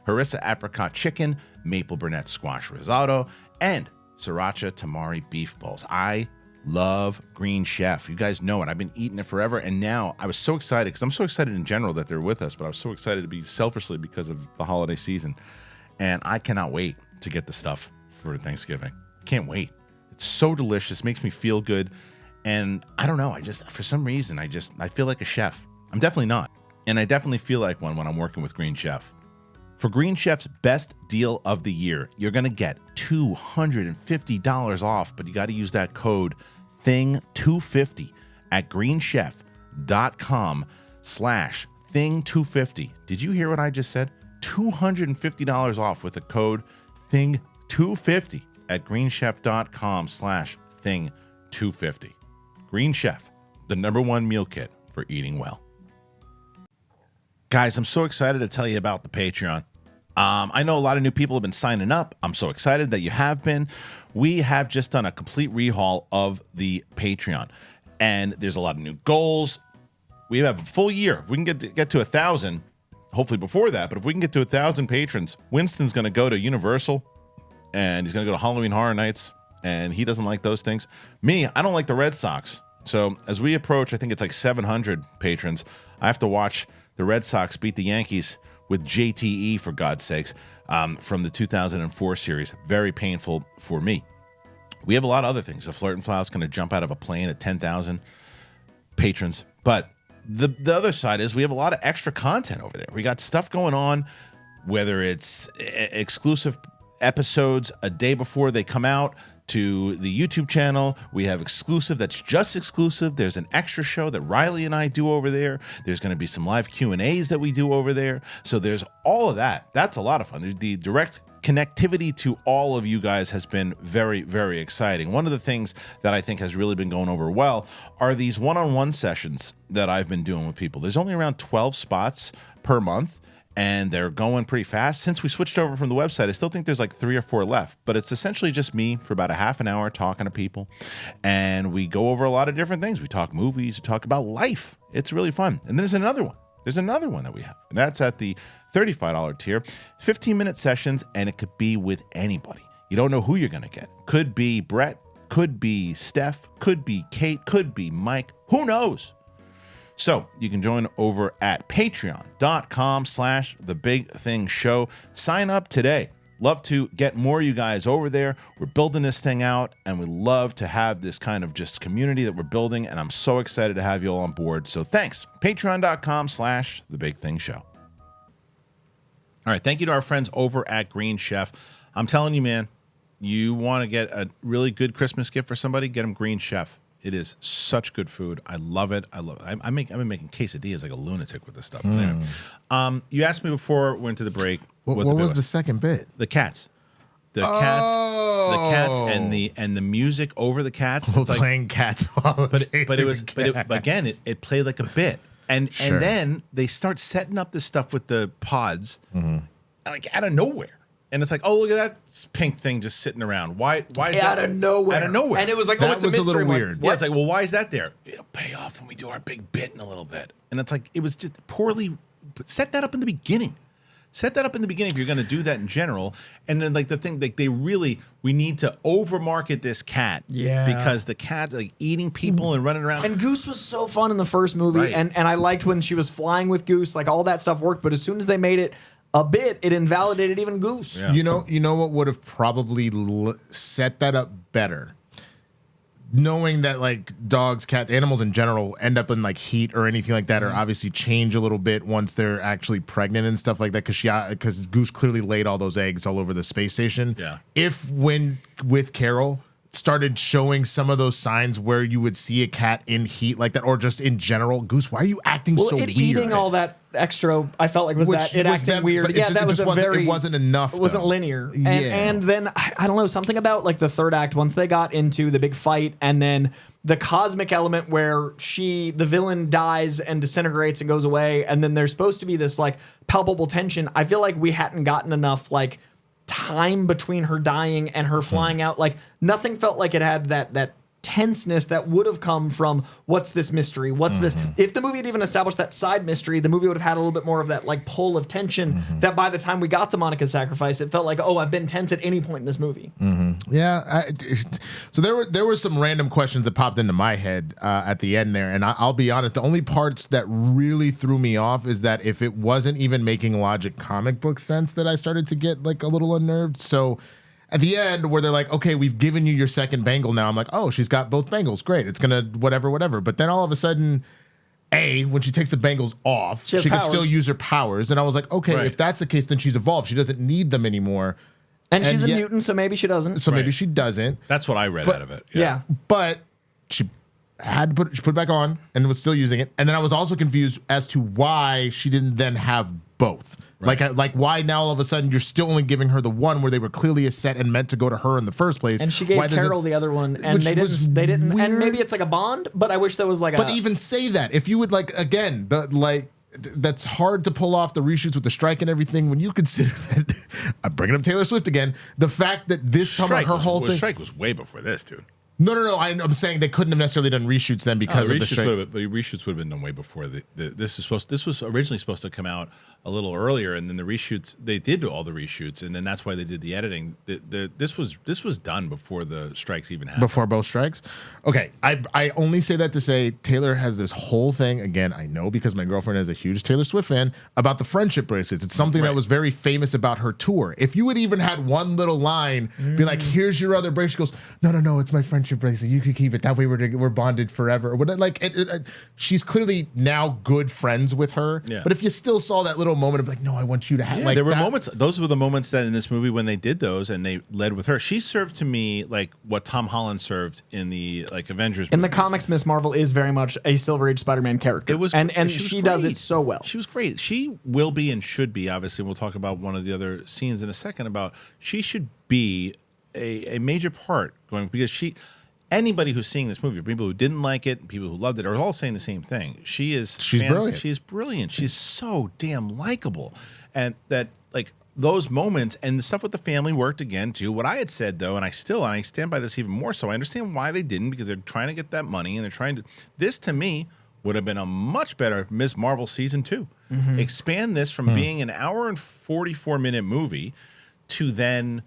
S1: harissa apricot chicken, maple burnett squash risotto, and sriracha tamari beef bowls. I love Green Chef. You guys know it. I've been eating it forever, and now I was so excited, because I'm so excited in general that they're with us, but I was so excited to be selfishly because of the holiday season, and I cannot wait to get the stuff for Thanksgiving. Can't wait. It's so delicious. Makes me feel good, and I don't know. For some reason, I feel like a chef. I'm definitely not, and I definitely feel like one when I'm working with Green Chef. For Green Chef's best deal of the year, you're going to get $250 off, but you got to use that code THING250 at greenchef.com/thing250. Did you hear what I just said? $250 off with the code THING250 at greenchef.com/thing250. Green Chef, the #1 meal kit for eating well. Guys, I'm so excited to tell you about the Patreon. I know a lot of new people have been signing up. I'm so excited that you have been. We have just done a complete rehaul of the Patreon, and there's a lot of new goals. We have a full year. If we can get to 1,000, hopefully before that, but if we can get to 1,000 patrons, Winston's going to go to Universal, and he's going to go to Halloween Horror Nights, and he doesn't like those things. Me, I don't like the Red Sox. So as we approach, I think it's like 700 patrons, I have to watch the Red Sox beat the Yankees with JTE, for God's sakes, from the 2004 series. Very painful for me. We have a lot of other things. The Flirt and Flower is going to jump out of a plane at 10,000 patrons. But the other side is we have a lot of extra content over there. We got stuff going on, whether it's exclusive episodes a day before they come out to the YouTube channel. We have exclusive that's just exclusive. There's an extra show that Riley and I do over there. There's going to be some live Q&As that we do over there. So there's all of that. That's a lot of fun. The direct connectivity to all of you guys has been very, very exciting. One of the things that I think has really been going over well are these one-on-one sessions that I've been doing with people. There's only around 12 spots per month, and they're going pretty fast. Since we switched over from the website, I still think there's like 3 or 4 left, but it's essentially just me for about a half an hour talking to people, and we go over a lot of different things. We talk movies, we talk about life. It's really fun. And then there's another one. There's another one that we have, and that's at the $35 tier, 15-minute sessions, and it could be with anybody. You don't know who you're going to get. Could be Brett, could be Steph, could be Kate, could be Mike. Who knows? So you can join over at patreon.com/thebigthingshow. Sign up today. Love to get more of you guys over there. We're building this thing out, and we love to have this kind of just community that we're building, and I'm so excited to have you all on board. So thanks. Patreon.com/thebigthingshow. All right, thank you to our friends over at Green Chef. I'm telling you, man, you want to get a really good Christmas gift for somebody, get them Green Chef. It is such good food. I love it. I've been making quesadillas like a lunatic with this stuff. You asked me before we went to the break.
S2: What was the second bit?
S1: The cats. The cats, and the music over the cats.
S2: It's like playing cats.
S1: But again, it played like a bit, and then they start setting up this stuff with the pods, like out of nowhere. And it's like, oh, look at that pink thing just sitting around. Why is that?
S3: Out of nowhere.
S1: Out of nowhere.
S3: And it was like,
S2: that
S3: oh, it's a
S2: was
S3: mystery.
S2: a little weird.
S1: Yeah, it's like, well, why is that there? It'll pay off when we do our big bit in a little bit. And it's like, it was just poorly. Set that up in the beginning. Set that up in the beginning if you're going to do that in general. And then, like, the thing, like, we need to overmarket this cat.
S3: Yeah.
S1: Because the cat's like eating people and running around.
S3: And Goose was so fun in the first movie.
S1: Right.
S3: And I liked when she was flying with Goose. Like, all that stuff worked. But as soon as they made it a bit, it invalidated even Goose.
S1: Yeah.
S2: You know what would have probably set that up better? Knowing that, like, dogs, cats, animals in general end up in like heat or anything like that, or obviously change a little bit once they're actually pregnant and stuff like that. Because Goose clearly laid all those eggs all over the space station.
S1: Yeah.
S2: If when with Carol started showing some of those signs where you would see a cat in heat like that, or just in general, Goose, why are you acting so weird?
S3: Eating all that extra, I felt like acting weird.
S2: It wasn't enough.
S3: It wasn't linear. And then I don't know, something about like the third act, once they got into the big fight, and then the cosmic element where the villain dies and disintegrates and goes away, and then there's supposed to be this like palpable tension. I feel like we hadn't gotten enough like time between her dying and her flying out. Like, nothing felt like it had that tenseness that would have come from what's this mystery? What's this? If the movie had even established that side mystery, the movie would have had a little bit more of that like pull of tension that by the time we got to Monica's sacrifice, it felt like, oh, I've been tense at any point in this movie.
S2: Yeah. So there were some random questions that popped into my head at the end there. And I'll be honest, the only parts that really threw me off is that if it wasn't even making logic comic book sense, that I started to get like a little unnerved. So at the end, where they're like, okay, we've given you your second bangle now. I'm like, oh, she's got both bangles. Great. It's going to whatever. But then all of a sudden, when she takes the bangles off, she can still use her powers. And I was like, okay, if that's the case, then she's evolved. She doesn't need them anymore.
S3: And she's a mutant, so maybe she doesn't.
S2: So maybe she doesn't.
S1: That's what I read out of it.
S3: Yeah.
S2: But she had to put it back on and was still using it. And then I was also confused as to why she didn't then have both. Right. Like why now all of a sudden you're still only giving her the one where they were clearly a set and meant to go to her in the first place.
S3: And she gave Carol the other one, and they didn't. Weird. And maybe it's like a bond, but I wish there was like
S2: But even say that if you would like again, that's hard to pull off the reshoots with the strike and everything. When you consider that, I'm bringing up Taylor Swift again. The fact that this her whole thing,
S1: strike was way before this, dude.
S2: No. I'm saying they couldn't have necessarily done reshoots then because of the strike.
S1: Reshoots would have been done way before. This was originally supposed to come out a little earlier, and then the reshoots, they did all the reshoots, and then that's why they did the editing. This was done before the strikes even happened.
S2: Before both strikes? Okay, I only say that to say Taylor has this whole thing, again, I know because my girlfriend is a huge Taylor Swift fan, about the friendship bracelets. It's something that was very famous about her tour. If you had even had one little line, be like, here's your other bracelet, she goes, no, it's my friendship bracelet. You could keep it. That way we're bonded forever. Or whatever. Like, she's clearly now good friends with her.
S1: Yeah.
S2: But if you still saw that little moment of like, no, I want you to have, like,
S1: there were moments. Those were the moments that in this movie when they did those and they led with her. She served to me like what Tom Holland served in the Avengers.
S3: In the comics, Miss Marvel is very much a Silver Age Spider-Man character.
S1: It was,
S3: and she does it so well.
S1: She was great. She will be and should be. Obviously, we'll talk about one of the other scenes in a second. About she should be a major part going because anybody who's seeing this movie, people who didn't like it, people who loved it, are all saying the same thing. She's
S2: brilliant.
S1: She's brilliant. She's so damn likable, and that like those moments and the stuff with the family worked again too. What I had said though, and I stand by this even more so. I understand why they didn't because they're trying to get that money and they're trying to. This to me would have been a much better Ms. Marvel season 2. Expand this from being an hour and 44-minute movie to then,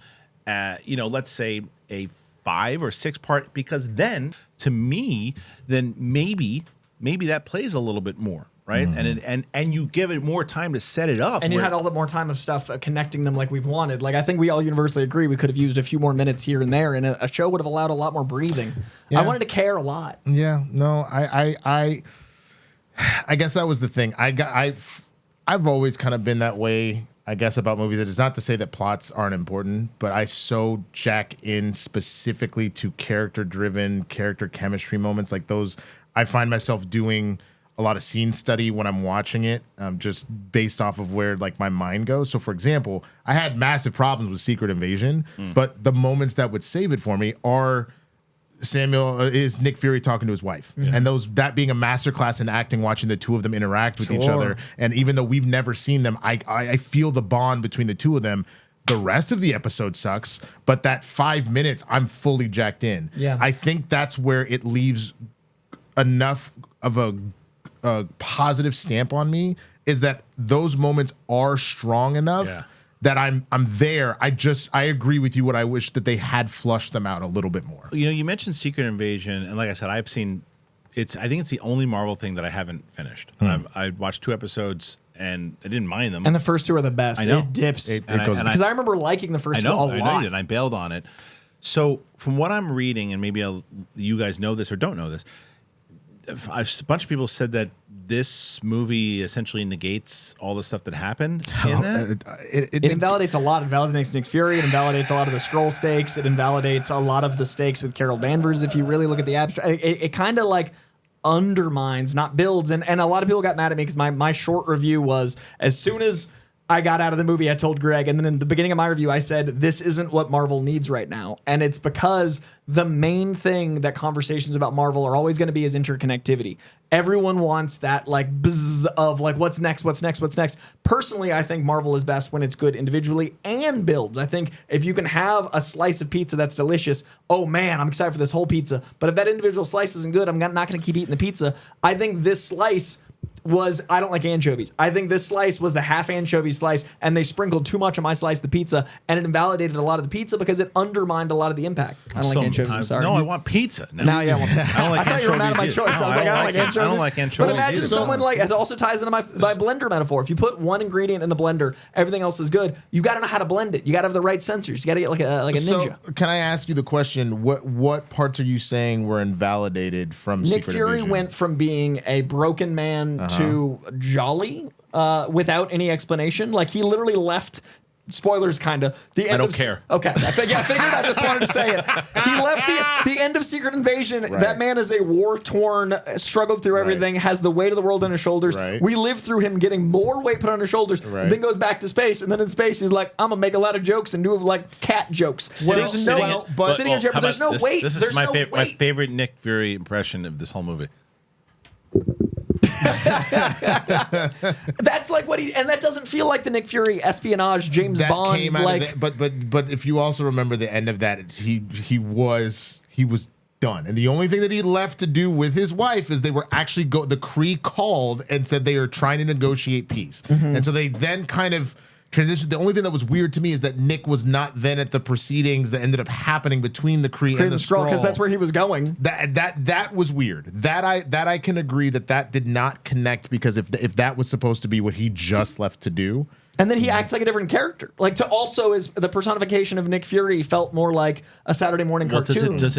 S1: let's say a 5 or 6 part, because then to me, then maybe that plays a little bit more, right? And you give it more time to set it up,
S3: and you had all the more time of stuff connecting them like we've wanted. Like I think we all universally agree we could have used a few more minutes here and there, and a show would have allowed a lot more breathing.
S2: Yeah.
S3: I wanted to care a lot.
S2: Yeah, no, I guess that was the thing. I've always kind of been that way, I guess, about movies. It is not to say that plots aren't important, but I so jack in specifically to character-driven, character chemistry moments like those. I find myself doing a lot of scene study when I'm watching it, just based off of where like my mind goes. So, for example, I had massive problems with Secret Invasion, but the moments that would save it for me are is Nick Fury talking to his wife, and that being a masterclass in acting, watching the two of them interact with each other. And even though we've never seen them, I feel the bond between the two of them. The rest of the episode sucks, but that 5 minutes, I'm fully jacked in.
S3: Yeah.
S2: I think that's where it leaves enough of a positive stamp on me, is that those moments are strong enough that I'm there. I agree with you. What I wish that they had flushed them out a little bit more.
S1: You mentioned Secret Invasion, and like I said, I've seen it's. I think it's the only Marvel thing that I haven't finished. I watched 2 episodes and I didn't mind them.
S3: And the first 2 are the best.
S1: I know.
S3: It dips.
S2: It goes
S3: Because I remember liking the first 2 a lot.
S1: I know you did. And I bailed on it. So from what I'm reading, and maybe you guys know this or don't know this, a bunch of people said that this movie essentially negates all the stuff that happened in that.
S3: It invalidates a lot. It invalidates Nick Fury. It invalidates a lot of the Skrull stakes. It invalidates a lot of the stakes with Carol Danvers. If you really look at the abstract, it kind of like undermines, not builds. And a lot of people got mad at me because my short review was, as soon as I got out of the movie, I told Greg, and then in the beginning of my review, I said, this isn't what Marvel needs right now. And it's because the main thing that conversations about Marvel are always going to be is interconnectivity. Everyone wants that like buzz of like, what's next? Personally, I think Marvel is best when it's good individually and builds. I think if you can have a slice of pizza that's delicious, oh man, I'm excited for this whole pizza. But if that individual slice isn't good, I'm not going to keep eating the pizza. I think this slice I don't like anchovies. I think this slice was the half anchovy slice, and they sprinkled too much on my slice of the pizza, and it invalidated a lot of the pizza because it undermined a lot of the impact. I don't like anchovies. I'm sorry.
S1: No, I want pizza. No,
S3: I want pizza.
S1: I don't like
S3: I thought you were mad at my choice. I was like, I don't like anchovies.
S1: I don't like anchovies.
S3: But imagine someone like, it also ties into my blender metaphor. If you put one ingredient in the blender, everything else is good. You got to know how to blend it. You got to have the right sensors. You got to get like a ninja.
S2: So, can I ask you the question? What parts are you saying were invalidated from
S3: Nick
S2: Secret
S3: Fury
S2: Invasion?
S3: went from being a broken man to jolly without any explanation. Like he literally left. Spoilers, kind of.
S1: I don't care.
S3: Okay, I figured. I just wanted to say it. He left the end of Secret Invasion.
S2: Right.
S3: That man is a war-torn, struggled through everything, has the weight of the world on his shoulders.
S2: Right.
S3: We lived through him getting more weight put on his shoulders, then goes back to space, and then in space he's like, I'm gonna make a lot of jokes and do like cat jokes. Sitting in chair, but there's no weight.
S1: This is my favorite Nick Fury impression of this whole movie.
S3: That's like what and that doesn't feel like the Nick Fury espionage James
S2: That
S3: Bond.
S2: came out
S3: Like,
S2: of but if you also remember the end of that, he was done, and the only thing that he left to do with his wife is they were actually the Kree called and said they are trying to negotiate peace, and so they then kind of transitioned. The only thing that was weird to me is that Nick was not then at the proceedings that ended up happening between the Kree and the Skrull,
S3: because that's where he was going.
S2: That was weird. That I can agree that did not connect, because if that was supposed to be what he just left to do.
S3: And then he acts like a different character. Like, to also is the personification of Nick Fury felt more like a Saturday morning cartoon.
S1: Does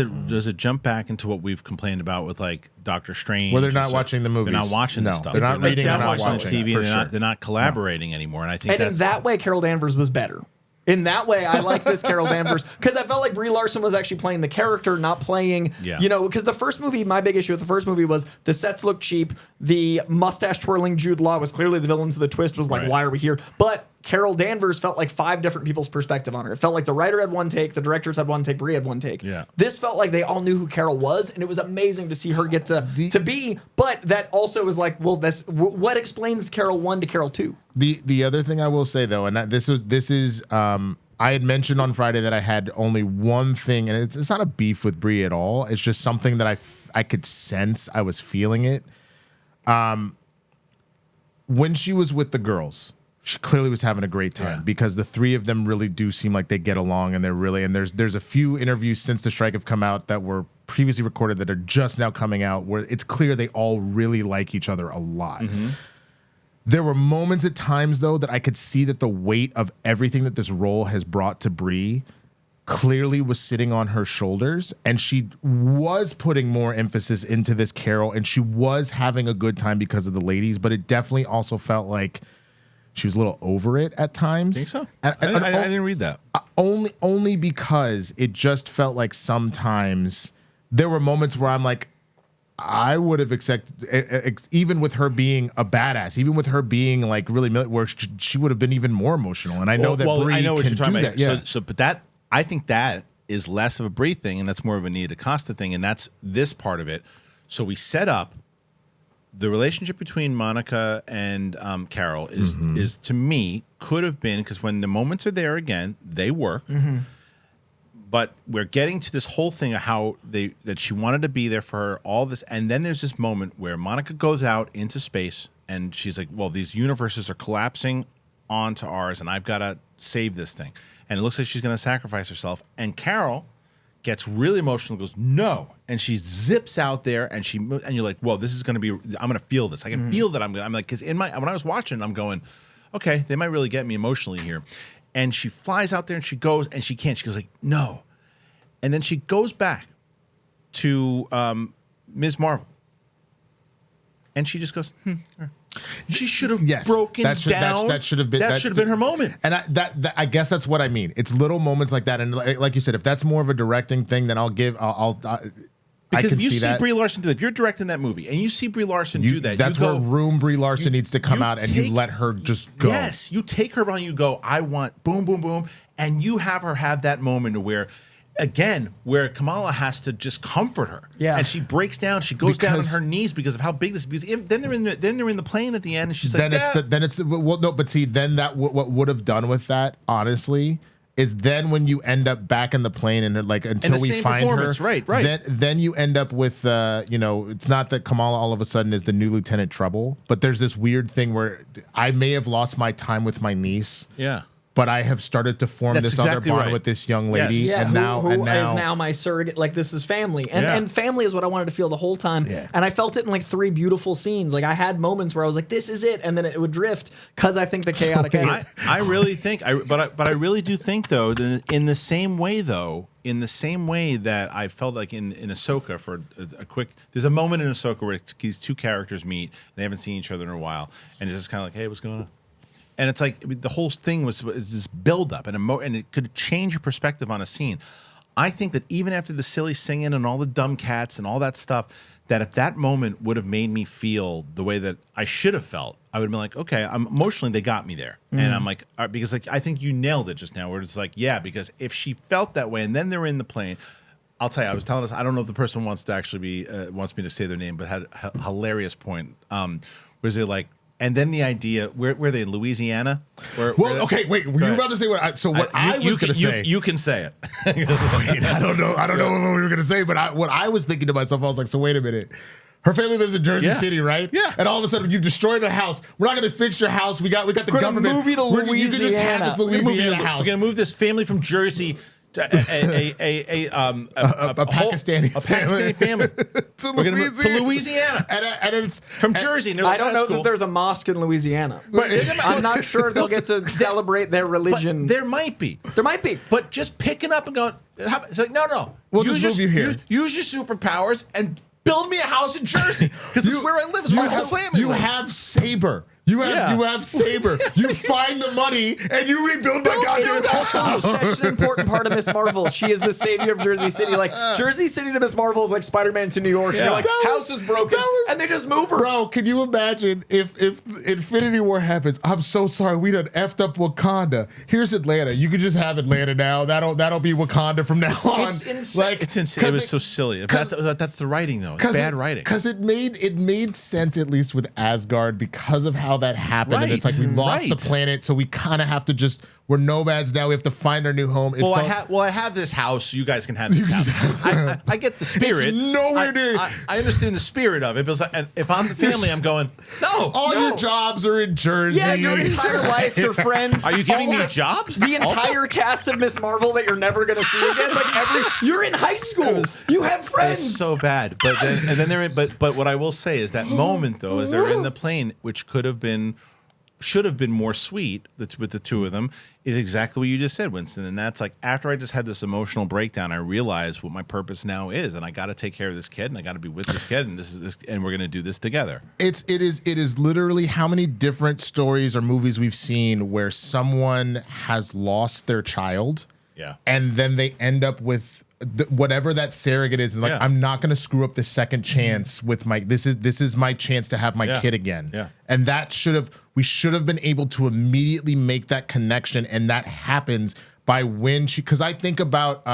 S1: it jump back into what we've complained about with like Doctor Strange?
S2: Where they're not watching the movies.
S1: They're not watching the stuff.
S2: They're not reading.
S1: They're
S2: They're
S1: not
S2: not
S1: watching
S2: watching
S1: TV. They're not collaborating anymore. And I think
S3: in that way, Carol Danvers was better. In that way, I like this Carol Danvers, because I felt like Brie Larson was actually playing the character, not playing, because the first movie, my big issue with the first movie was the sets looked cheap. The mustache twirling Jude Law was clearly the villain, so the twist was like, why are we here? But Carol Danvers felt like 5 different people's perspective on her. It felt like the writer had one take, the directors had one take, Brie had one take.
S1: Yeah.
S3: This felt like they all knew who Carol was, and it was amazing to see her get to be. But that also was like, well, what explains Carol 1 to Carol 2?
S2: The other thing I will say though, and this is I had mentioned on Friday that I had only one thing, and it's not a beef with Brie at all. It's just something that I could sense. I was feeling it. When she was with the girls, she clearly was having a great time, because the 3 of them really do seem like they get along, and there's a few interviews since the strike have come out that were previously recorded that are just now coming out where it's clear they all really like each other a lot. There were moments at times, though, that I could see that the weight of everything that this role has brought to Brie clearly was sitting on her shoulders, and she was putting more emphasis into this Carol, and she was having a good time because of the ladies, but it definitely also felt like she was a little over it at times.
S1: Think so?
S2: I
S1: didn't read that.
S2: Only because it just felt like sometimes there were moments where I'm like, I would have accepted, even with her being a badass, even with her being like really, where she would have been even more emotional. And I know that Brie
S1: I know what
S2: can
S1: you're talking
S2: do
S1: about.
S2: that.
S1: But I think that is less of a Brie thing, and that's more of a Nia DaCosta thing, and that's this part of it. So we set up the relationship between Monica and Carol is to me could have been, because when the moments are there again, they work. But we're getting to this whole thing of how that she wanted to be there for her, all this, and then there's this moment where Monica goes out into space and she's like, well, these universes are collapsing onto ours, and I've got to save this thing. And it looks like she's going to sacrifice herself. And Carol gets really emotional, goes, no. And she zips out there, and you're like, whoa, this is going to be, I'm going to feel this. I can feel that I'm like, because when I was watching, I'm going, okay, they might really get me emotionally here. And she flies out there, and she goes, and she can't. She goes like, no. And then she goes back to Ms. Marvel. And she just goes, She should have broken down.
S2: That should have
S1: been her moment.
S2: And I guess that's what I mean. It's little moments like that. And like you said, if that's more of a directing thing, then
S1: Because if you see
S2: that.
S1: Brie Larson do that, if you're directing that movie and you see Brie Larson do that,
S2: that's where Brie Larson needs to come out, and you let her just go.
S1: Yes, you take her on, you go, I want boom, boom, boom, and you have her have that moment where, again, where Kamala has to just comfort her.
S3: Yeah.
S1: And she breaks down, she goes down on her knees because of how big this is. Then they're in the plane at the end, and she's like,
S2: then that what would have done with that, honestly, is then when you end up back in the plane and like until we find her,
S1: right.
S2: Then you end up with it's not that Kamala all of a sudden is the new Lieutenant Trouble, but there's this weird thing where I may have lost my time with my niece.
S1: Yeah.
S2: But I have started to form this other bond with this young lady,
S3: yeah,
S2: and
S3: who is now my surrogate. Like, this is family, and family is what I wanted to feel the whole time.
S2: Yeah.
S3: And I felt it in like 3 beautiful scenes. Like, I had moments where I was like, "This is it," and then it would drift because I think the chaotic.
S1: I really think, but I really do think though, in the same way that I felt like in Ahsoka for a quick, there's a moment in Ahsoka where these 2 characters meet, and they haven't seen each other in a while, and it's just kind of like, hey, what's going on? And it's like the whole thing was this buildup and it could change your perspective on a scene. I think that even after the silly singing and all the dumb cats and all that stuff, that if that moment would have made me feel the way that I should have felt, I would have been like, okay, emotionally they got me there. And I'm like, because like I think you nailed it just now, where it's like, yeah, because if she felt that way and then they're in the plane, I'll tell you, I was telling us, I don't know if the person wants to actually be wants me to say their name, but had a hilarious point. Was it like, and then the idea, where are they in Louisiana?
S2: Okay, wait. Were you about to say what? I was going to say?
S1: You can say it.
S2: Wait, I don't know. I don't know what we were going to say, but what I was thinking to myself, I was like, so wait a minute. Her family lives in Jersey City, right?
S1: Yeah.
S2: And all of a sudden, you've destroyed her house. We're not going to fix your house. We got the government.
S3: Move you to
S2: You can just have
S3: Louisiana.
S2: this Louisiana house.
S1: We're going to move this family from Jersey to a Pakistani family. We're going to move to Louisiana.
S2: And it's
S1: From Jersey.
S3: I don't know that there's a mosque in Louisiana. I'm not sure they'll get to celebrate their religion.
S1: There might be.
S3: There might be.
S1: But just picking up and going, it's like, no.
S2: We'll just move you here.
S1: Use your superpowers and build me a house in Jersey because it's where I live. It's where my whole family
S2: You
S1: lives.
S2: have Saber. You have Saber. You find the money and you rebuild my goddamn
S3: It's also
S2: house.
S3: such an important part of Miss Marvel. She is the savior of Jersey City. Like Jersey City to Miss Marvel is like Spider-Man to New York.
S1: Yeah.
S3: You're like,
S2: That
S3: house is broken, and they just move her.
S2: Bro, can you imagine if Infinity War happens? I'm so sorry, we done effed up Wakanda. Here's Atlanta. You can just have Atlanta now. That'll be Wakanda from now on.
S3: It's insane.
S2: Like,
S1: It's insane. It was so silly. That's the writing, though. It's bad writing.
S2: Because it made sense, at least with Asgard, because of how that happened. And it's like we lost the planet, so we kind of have to we're nomads now. We have to find our new home.
S1: I have this house. You guys can have this house. I get the spirit.
S2: It's nowhere near.
S1: I understand the spirit of it. Because and if I'm the family, I'm going, no.
S2: All your jobs are in Jersey.
S3: Yeah, your entire life, your friends.
S1: Are you giving me jobs?
S3: The entire cast of Miss Marvel that you're never gonna see again. Like you're in high school. You have friends.
S1: It's so bad. But then they're in, but what I will say is that moment though, as they're in the plane, which should have been more sweet with the two of them, is exactly what you just said, Winston. And that's like, after I just had this emotional breakdown, I realized what my purpose now is, and I got to take care of this kid, and I got to be with this kid, and we're going to do this together.
S2: It is literally how many different stories or movies we've seen where someone has lost their child, and then they end up with whatever that surrogate is, and like, I'm not going to screw up the second chance with my. This is my chance to have my kid again.
S1: Yeah.
S2: And we should have been able to immediately make that connection, and that happens by when because I think about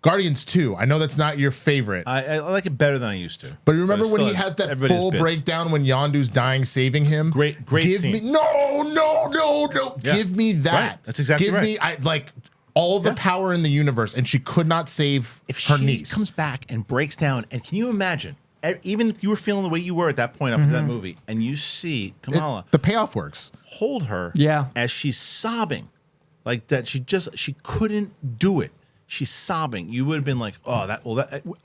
S2: Guardians 2. I know that's not your favorite.
S1: I like it better than I used to.
S2: But remember when he has that full breakdown when Yondu's dying, saving him?
S1: Great scene.
S2: No.
S1: Yeah.
S2: Give me that.
S1: Right. That's exactly right.
S2: Give me all the power in the universe, and she could not save her niece.
S1: Comes back and breaks down, and can you imagine? Even if you were feeling the way you were at that point after that movie, and you see Kamala,
S2: the payoff works.
S1: Hold her, as she's sobbing, like that. She couldn't do it. She's sobbing. You would have been like, oh,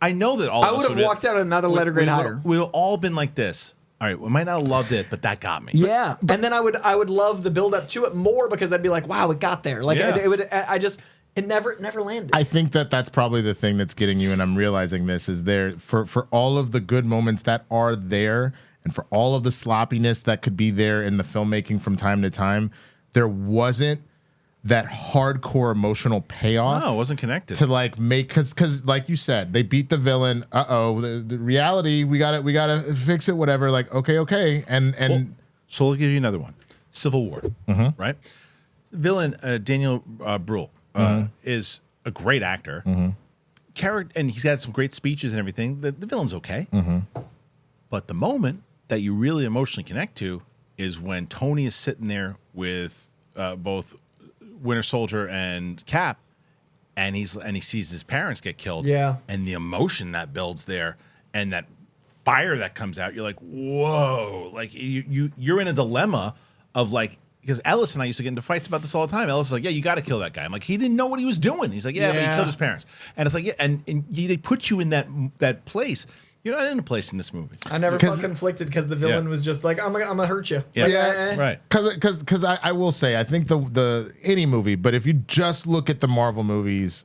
S1: I know that all.
S3: I would have walked out another letter grade higher.
S1: We've all been like this. All right, we might not have loved it, but that got me.
S3: Yeah, and then I would love the build up to it more because I'd be like, wow, it got there. Like it never landed.
S2: I think that's probably the thing that's getting you, and I'm realizing this is there for all of the good moments that are there, and for all of the sloppiness that could be there in the filmmaking from time to time, there wasn't that hardcore emotional payoff.
S1: No, it wasn't connected
S2: to like make because like you said, they beat the villain. The reality we gotta fix it. Whatever. Like okay, and
S1: so we'll give you another one. Civil War, right? Villain Daniel Bruhl is a great actor. Character, and he's got some great speeches and everything. The villain's okay, but the moment that you really emotionally connect to is when Tony is sitting there with both Winter Soldier and Cap, and he sees his parents get killed. And the emotion that builds there, and that fire that comes out, you're like, whoa! Like you're in a dilemma of like, because Ellis and I used to get into fights about this all the time. Ellis is like, yeah, you got to kill that guy. I'm like, he didn't know what he was doing. He's like, yeah, but he killed his parents. And it's like, yeah, and they put you in that place. You're not in a place in this movie.
S3: I never felt conflicted because the villain was just like, I'm gonna hurt you.
S1: Right.
S2: Because I will say, I think the any movie, but if you just look at the Marvel movies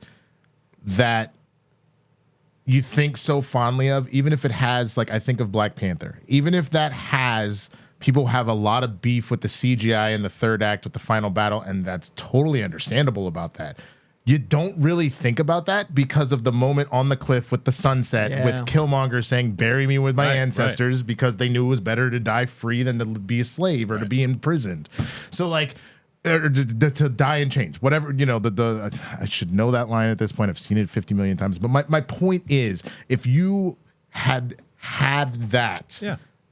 S2: that you think so fondly of, even if it has, like, I think of Black Panther, even if that has, people have a lot of beef with the CGI in the third act with the final battle, and that's totally understandable about that. You don't really think about that because of the moment on the cliff with the sunset with Killmonger saying, bury me with my ancestors, because they knew it was better to die free than to be a slave or to be imprisoned. So, like, or to die in chains, whatever, I should know that line at this point. I've seen it 50 million times. But my point is, if you had that,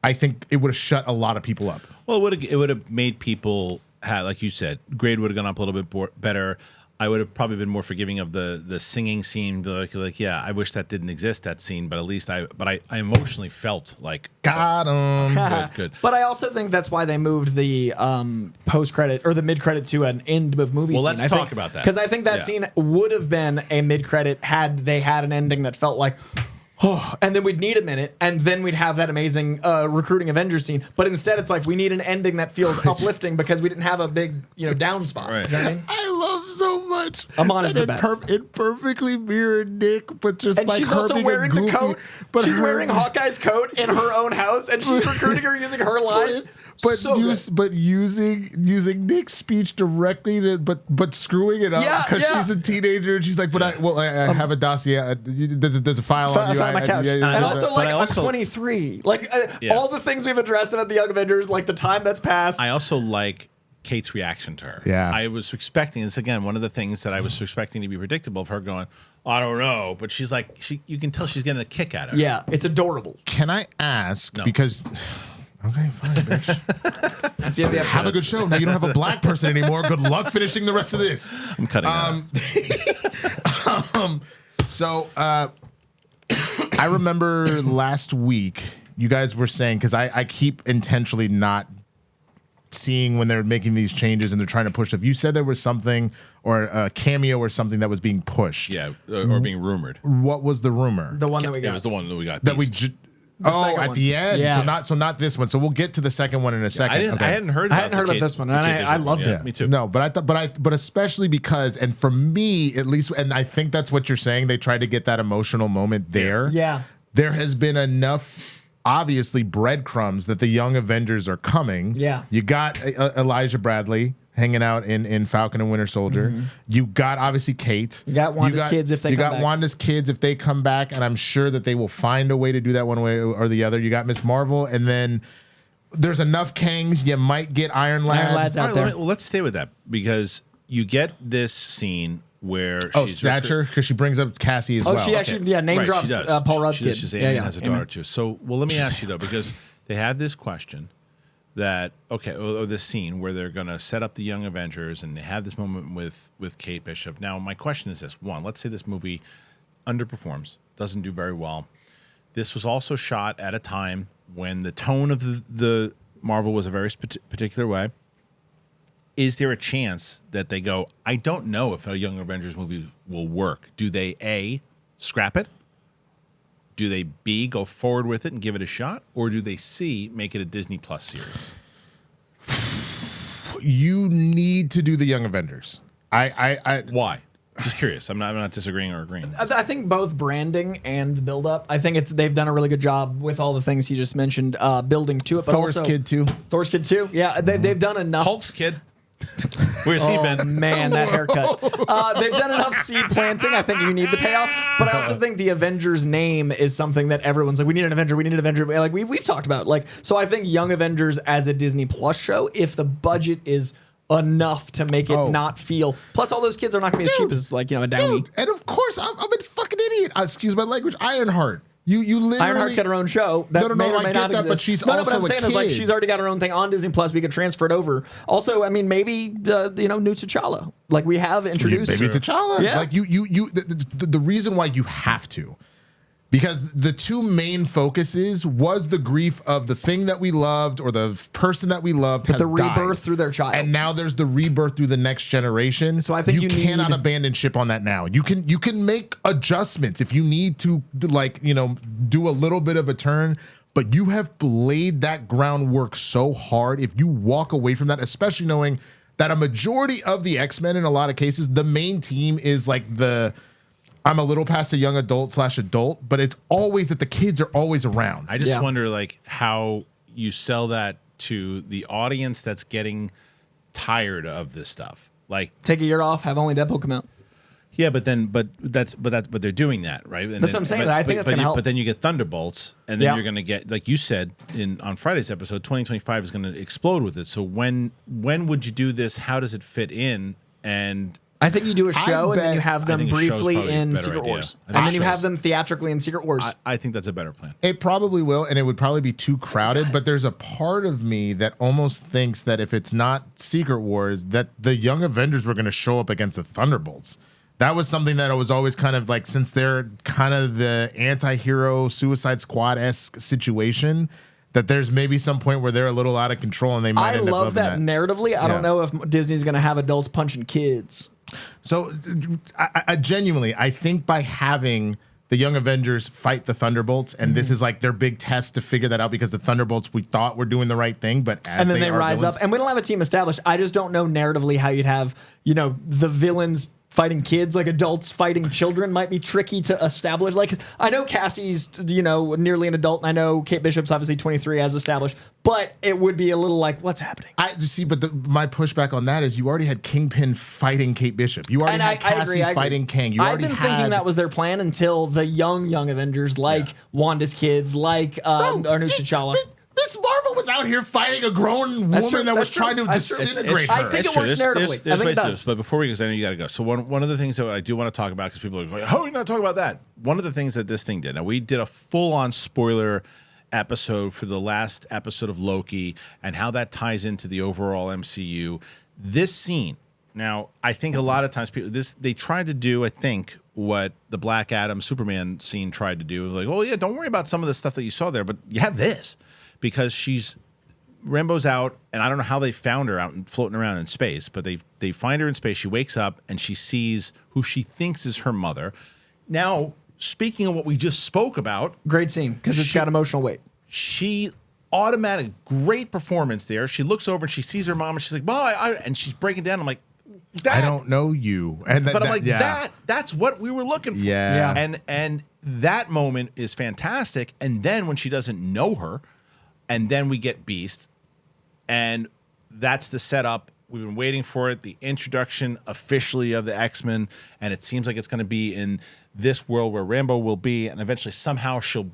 S2: I think it would have shut a lot of people up.
S1: Well, it would have made people have, like you said, grade would have gone up a little bit better. I would have probably been more forgiving of the singing scene. Like, yeah, I wish that didn't exist, that scene, but at least I emotionally felt like
S2: got him.
S1: Good.
S3: But I also think that's why they moved the post credit or the mid credit to an end of movie scene.
S1: Let's talk about that,
S3: because I think that scene would have been a mid credit had they had an ending that felt like. Oh, and then we'd need a minute, and then we'd have that amazing recruiting Avengers scene. But instead, it's like we need an ending that feels uplifting because we didn't have a big, down spot.
S1: Right.
S3: You know what I mean?
S2: I love so much.
S3: Amon is the best.
S2: It perfectly mirrored Nick, but just
S3: And
S2: like
S3: she's
S2: her
S3: also
S2: being
S3: wearing
S2: a goofy,
S3: the coat.
S2: But
S3: She's
S2: her-
S3: wearing Hawkeye's coat in her own house, and she's recruiting her using her lines.
S2: But using Nick's speech directly, but screwing it up
S3: Yeah,
S2: because
S3: yeah.
S2: she's a teenager and she's like, I have a dossier. There's a file on you.
S3: Found my couch. And also,
S1: but I
S3: I'm
S1: also-
S3: 23. All the things we've addressed about the Young Avengers, like the time that's passed.
S1: I also like Kate's reaction to her.
S2: Yeah.
S1: I was expecting this again. One of the things that I was expecting to be predictable of her going, I don't know, but she's like, you can tell she's getting a kick out of it.
S3: Yeah, it's adorable.
S2: Can I ask
S1: No.
S2: because? Okay, fine, bitch.
S3: That's the end of the episode.
S2: Have a good show. Now you don't have a black person anymore. Good luck finishing the rest of this.
S1: I'm cutting that out.
S2: So I remember last week you guys were saying, because I keep intentionally not seeing when they're making these changes and they're trying to push stuff. You said there was something or a cameo or something that was being pushed.
S1: Yeah, or being rumored.
S2: What was the rumor?
S3: The one that we got.
S1: It was the one that we got.
S2: that we
S1: Beast.
S3: second
S2: at
S3: one.
S2: the end.
S3: Yeah.
S2: So not this one. So we'll get to the second one in a second.
S1: I hadn't heard.
S3: I hadn't heard
S1: the
S3: about this one,
S1: the
S3: and
S1: Kate
S3: I
S1: Bishop
S3: loved
S1: one.
S3: it.
S1: Yeah, me too.
S2: No, but especially because, and for me at least, and I think that's what you're saying. They tried to get that emotional moment there.
S3: Yeah.
S2: There has been enough, obviously, breadcrumbs that the Young Avengers are coming.
S3: Yeah.
S2: You got Elijah Bradley hanging out in Falcon and Winter Soldier. You got obviously Kate.
S3: You got Wanda's kids if they
S2: you
S3: come
S2: got
S3: back.
S2: Wanda's kids if they come back, and I'm sure that they will find a way to do that one way or the other. You got Miss Marvel, and then there's enough Kangs. You might get Iron Lad.
S3: Iron Lad's out
S1: All
S3: there.
S1: right, well, let's stay with that because you get this scene where she's
S2: Stature, because she brings up Cassie as
S3: Oh,
S2: well.
S3: she actually name
S1: Right,
S3: drops
S1: she does.
S3: Paul Rudd's
S1: She does.
S3: kid.
S1: She's has a daughter too. So, well, let me ask you though, because they have this question that or this scene where they're going to set up the Young Avengers and they have this moment with Kate Bishop. Now, my question is this: one, let's say this movie underperforms, doesn't do very well. This was also shot at a time when the tone of the Marvel was a very particular way. Is there a chance that they go, I don't know if a Young Avengers movie will work? Do they A, scrap it? Do they B, go forward with it and give it a shot? Or do they C, make it a Disney Plus series?
S2: You need to do the Young Avengers.
S1: Why? Just curious. I'm not disagreeing or agreeing.
S3: I think both branding and the build up. I think they've done a really good job with all the things he just mentioned, building to it. But
S2: Thor's
S3: also,
S2: kid too.
S3: Thor's kid too. Yeah, they've done enough.
S1: Hulk's kid. Where's he been?
S3: Man, that haircut. They've done enough seed planting. I think you need the payoff. But I also think the Avengers name is something that everyone's like, we need an Avenger. We need an Avenger. Like we've talked about. So I think Young Avengers as a Disney Plus show, if the budget is enough to make it not feel. Plus, all those kids are not going to be as cheap as a Downey.
S2: Dude, and of course, I'm a fucking idiot. Excuse my language. Ironheart. You literally.
S3: Ironheart's got her own show. That
S2: No,
S3: may or
S2: I
S3: may
S2: get
S3: not
S2: that,
S3: exist.
S2: but she's
S3: But
S2: also
S3: I'm
S2: a
S3: saying is
S2: kid.
S3: she's already got her own thing on Disney Plus. We could transfer it over. Also, I mean, maybe new T'Challa. Like we have introduced
S2: Baby
S3: her.
S2: T'Challa.
S3: Yeah.
S2: Like the reason why you have to. Because the two main focuses was the grief of the thing that we loved or the person that we loved has
S3: the rebirth
S2: died.
S3: through their child.
S2: And now there's the rebirth through the next generation.
S3: So I think you
S2: cannot
S3: need-
S2: abandon ship on that now. You can make adjustments if you need to do a little bit of a turn, but you have laid that groundwork so hard. If you walk away from that, especially knowing that a majority of the X-Men in a lot of cases, the main team is like I'm a little past a young adult/adult, but it's always that the kids are always around.
S1: I just
S3: Yeah.
S1: wonder how you sell that to the audience that's getting tired of this stuff. Like,
S3: Take a year off. Have only Deadpool come out.
S1: Yeah, but they're doing that, right? And
S3: That's what I'm saying. I think that's going to help.
S1: But then you get Thunderbolts, and then
S3: Yeah.
S1: you're going to get, like you said on Friday's episode, 2025 is going to explode with it. So when would you do this? How does it fit in? And
S3: I think you do a show and then you have them
S1: think a show's
S3: briefly
S1: probably a
S3: in
S1: better
S3: Secret
S1: idea.
S3: Wars.
S1: I think
S3: And then you
S1: shows.
S3: have them theatrically in Secret Wars.
S1: I think that's a better plan.
S2: It probably will, and it would probably be too crowded. But there's a part of me that almost thinks that if it's not Secret Wars, that the Young Avengers were going to show up against the Thunderbolts. That was something that I was always kind of like, since they're kind of the anti-hero Suicide Squad-esque situation, that there's maybe some point where they're a little out of control and they might
S3: I
S2: end up
S3: love that
S2: loving
S3: narratively. I don't know if Disney's going to have adults punching kids.
S2: So I genuinely, I think by having the Young Avengers fight the Thunderbolts, and this is like their big test to figure that out, because the Thunderbolts, we thought were doing the right thing, but as
S3: And then they
S2: are
S3: rise
S2: villains,
S3: up. And we don't have a team established. I just don't know narratively how you'd have, the villains fighting kids, like adults fighting children might be tricky to establish. Like, 'cause I know Cassie's, nearly an adult, and I know Kate Bishop's obviously 23 as established, but it would be a little like, what's happening?
S2: I see, but my pushback on that is you already had Kingpin fighting Kate Bishop. You already had Cassie fighting Kang. You
S3: I've
S2: already
S3: been
S2: had,
S3: thinking that was their plan until the young Avengers, like Wanda's kids, like Arnu T'Challa.
S2: Miss Marvel was out here fighting a grown woman that was trying to disintegrate her.
S3: I think it works narratively. I think it does.
S1: But before we go, I know you got to go. So one of the things that I do want to talk about, because people are like, how are we not talking about that? One of the things that this thing did. Now, we did a full-on spoiler episode for the last episode of Loki and how that ties into the overall MCU. This scene. Now, I think a lot of times they tried to do, I think, what the Black Adam Superman scene tried to do. Like, oh yeah, don't worry about some of the stuff that you saw there, but you have this. Because Rambo's out, and I don't know how they found her out and floating around in space, but they find her in space. She wakes up and she sees who she thinks is her mother. Now, speaking of what we just spoke about,
S3: Great scene, because it's got emotional weight.
S1: she great performance there. She looks over and she sees her mom, and she's like, "Well, and she's breaking down. I'm like,
S2: I don't know you,
S1: but I'm like, that's what we were looking for.
S2: Yeah.
S1: And that moment is fantastic. And then when she doesn't know her. And then we get Beast, and that's the setup. We've been waiting for it, the introduction officially of the X-Men, and it seems like it's going to be in this world where Rambo will be, and eventually somehow she'll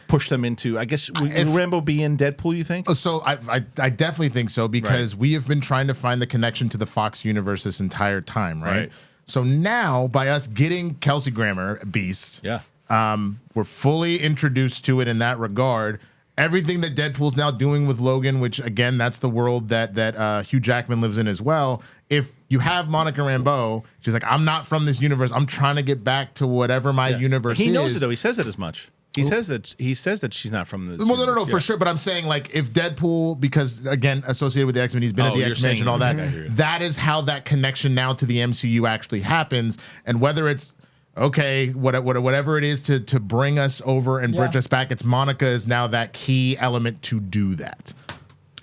S1: push them into, I guess, will Rambo be in Deadpool, you think?
S2: So I definitely think so, because we have been trying to find the connection to the Fox universe this entire time, right? So now, by us getting Kelsey Grammer, Beast, we're fully introduced to it in that regard. Everything that Deadpool's now doing with Logan, which again, that's the world that Hugh Jackman lives in as well. If you have Monica Rambeau, she's like, I'm not from this universe. I'm trying to get back to whatever my universe is.
S1: He knows it though. He says it as much. He says that she's not from this.
S2: Well, no, for sure. But I'm saying, like, if Deadpool, because again, associated with the X-Men, he's been at the X-Men and all that. That is how that connection now to the MCU actually happens. And whether it's whatever it is to bring us over and bridge us back, it's Monica is now that key element to do that.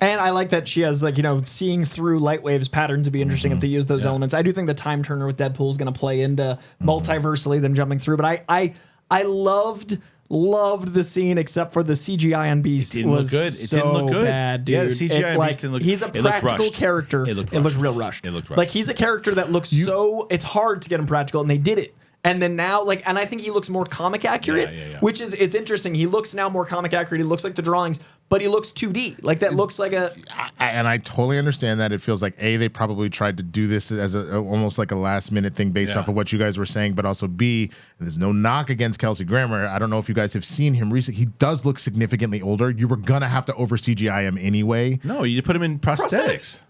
S3: And I like that she has, like, seeing through light waves patterns to be interesting if they use those elements. I do think the time turner with Deadpool is going to play into multiversally them jumping through. But I loved the scene, except for the CGI on Beast.
S1: It didn't look good. It didn't look good.
S3: Bad, dude.
S1: Yeah, the CGI on Beast didn't look.
S3: He's a practical character.
S1: It looked
S3: real rushed.
S1: It looked rushed.
S3: Like, he's a character that looks it's hard to get him practical, and they did it. And then now, and I think he looks more comic accurate, which is, it's interesting. He looks now more comic accurate. He looks like the drawings, but he looks 2D. Like, that looks like a...
S2: And I totally understand that. It feels like, A, they probably tried to do this as almost like a last-minute thing based off of what you guys were saying, but also, B, there's no knock against Kelsey Grammer. I don't know if you guys have seen him recently. He does look significantly older. You were going to have to over-CGI him anyway.
S1: No, you put him in prosthetics.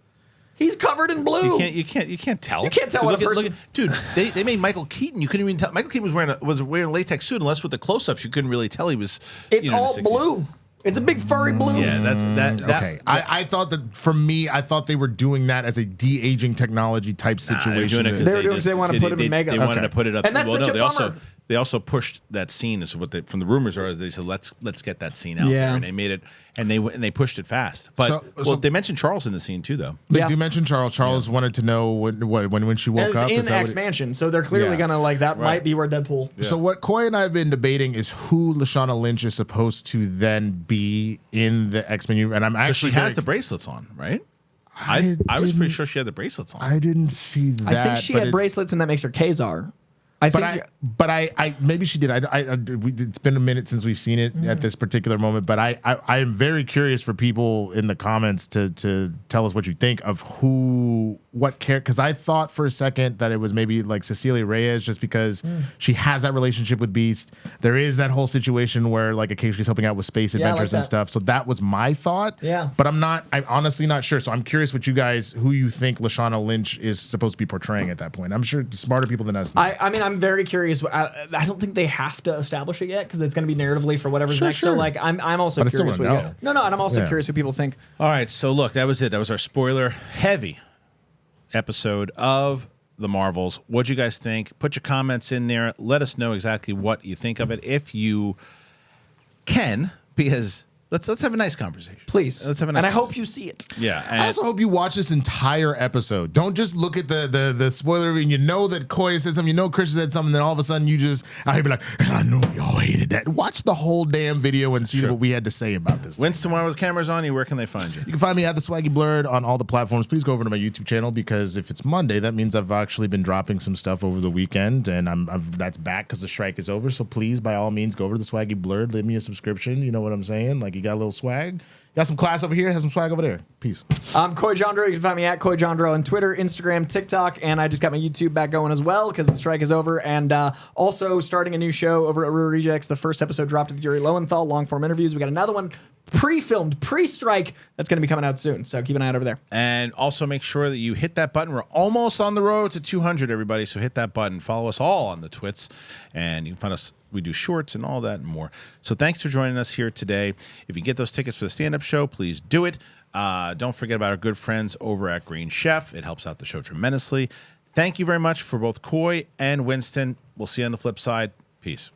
S3: He's covered in blue.
S1: You can't tell.
S3: You can't tell what a person.
S1: Dude, they made Michael Keaton. You couldn't even tell. Michael Keaton was wearing a latex suit, unless with the close-ups you couldn't really tell he was.
S3: It's all blue. It's a big furry blue.
S1: Yeah, that's that.
S2: Okay, I thought that for me, I thought they were doing that as a de-aging technology type situation.
S3: They were doing because they want to put him in makeup.
S1: They wanted to put it up.
S3: And that's such a bummer.
S1: They also pushed that scene. Is what from the rumors are. They said let's get that scene out there, and they made it, and they pushed it fast. But they mentioned Charles in the scene too, though.
S2: They do mention Charles. Charles wanted to know when she woke up.
S3: It's in X Mansion, so they're clearly gonna that might be where Deadpool.
S2: Yeah. So what Coy and I have been debating is who Lashana Lynch is supposed to then be in the X-Men universe, and I'm actually
S1: she has the bracelets on, right? I was pretty sure she had the bracelets on.
S2: I didn't see that.
S3: I think she had bracelets, and that makes her Kazar.
S2: But I maybe she did. It's been a minute since we've seen it at this particular moment. But I am very curious for people in the comments to tell us what you think of what character. Because I thought for a second that it was maybe like Cecilia Reyes, just because she has that relationship with Beast. There is that whole situation where like occasionally she's helping out with space adventures and stuff. So that was my thought.
S3: Yeah.
S2: But I'm honestly not sure. So I'm curious what you guys, who you think Lashana Lynch is supposed to be portraying at that point. I'm sure smarter people than us know.
S3: I mean, I'm very curious. I don't think they have to establish it yet because it's going to be narratively for whatever's next.
S2: Sure.
S3: So like, I'm also
S2: But I
S3: curious.
S2: still wanna know.
S3: No, and I'm also curious what people think.
S1: All right, so look, that was it. That was our spoiler heavy episode of the Marvels. What'd you guys think? Put your comments in there. Let us know exactly what you think of it if you can, because let's have a nice conversation.
S3: Please.
S1: Let's have a nice
S3: I hope you see it.
S1: Yeah.
S2: I also hope you watch this entire episode. Don't just look at the spoiler and you know that Coy said something, you know Kristian said something, then all of a sudden you just be like, and I know y'all hated that. Watch the whole damn video and see what we had to say about this.
S1: Winston, while the camera's on you, where can they find you?
S2: You can find me at the Swaggy Blurred on all the platforms. Please go over to my YouTube channel because if it's Monday, that means I've actually been dropping some stuff over the weekend, and that's back because the strike is over. So please, by all means, go over to the Swaggy Blurred. Leave me a subscription. You know what I'm saying? Like, you got a little swag. Got some class over here, have some swag over there. Peace.
S3: I'm Coy Jandreau. You can find me at Coy Jandreau on Twitter, Instagram, TikTok, and I just got my YouTube back going as well because the strike is over. And also starting a new show over at Real Rejects. The first episode dropped with Yuri Lowenthal, long-form interviews. We got another one pre-filmed, pre-strike that's going to be coming out soon. So keep an eye out over there.
S1: And also make sure that you hit that button. We're almost on the road to 200, everybody. So hit that button. Follow us all on the Twits. And you can find us. We do shorts and all that and more. So thanks for joining us here today. If you get those tickets for the stand-up show, please do it. Don't forget about our good friends over at Green Chef. It helps out the show tremendously. Thank you very much for both Coy and Winston. We'll see you on the flip side. Peace.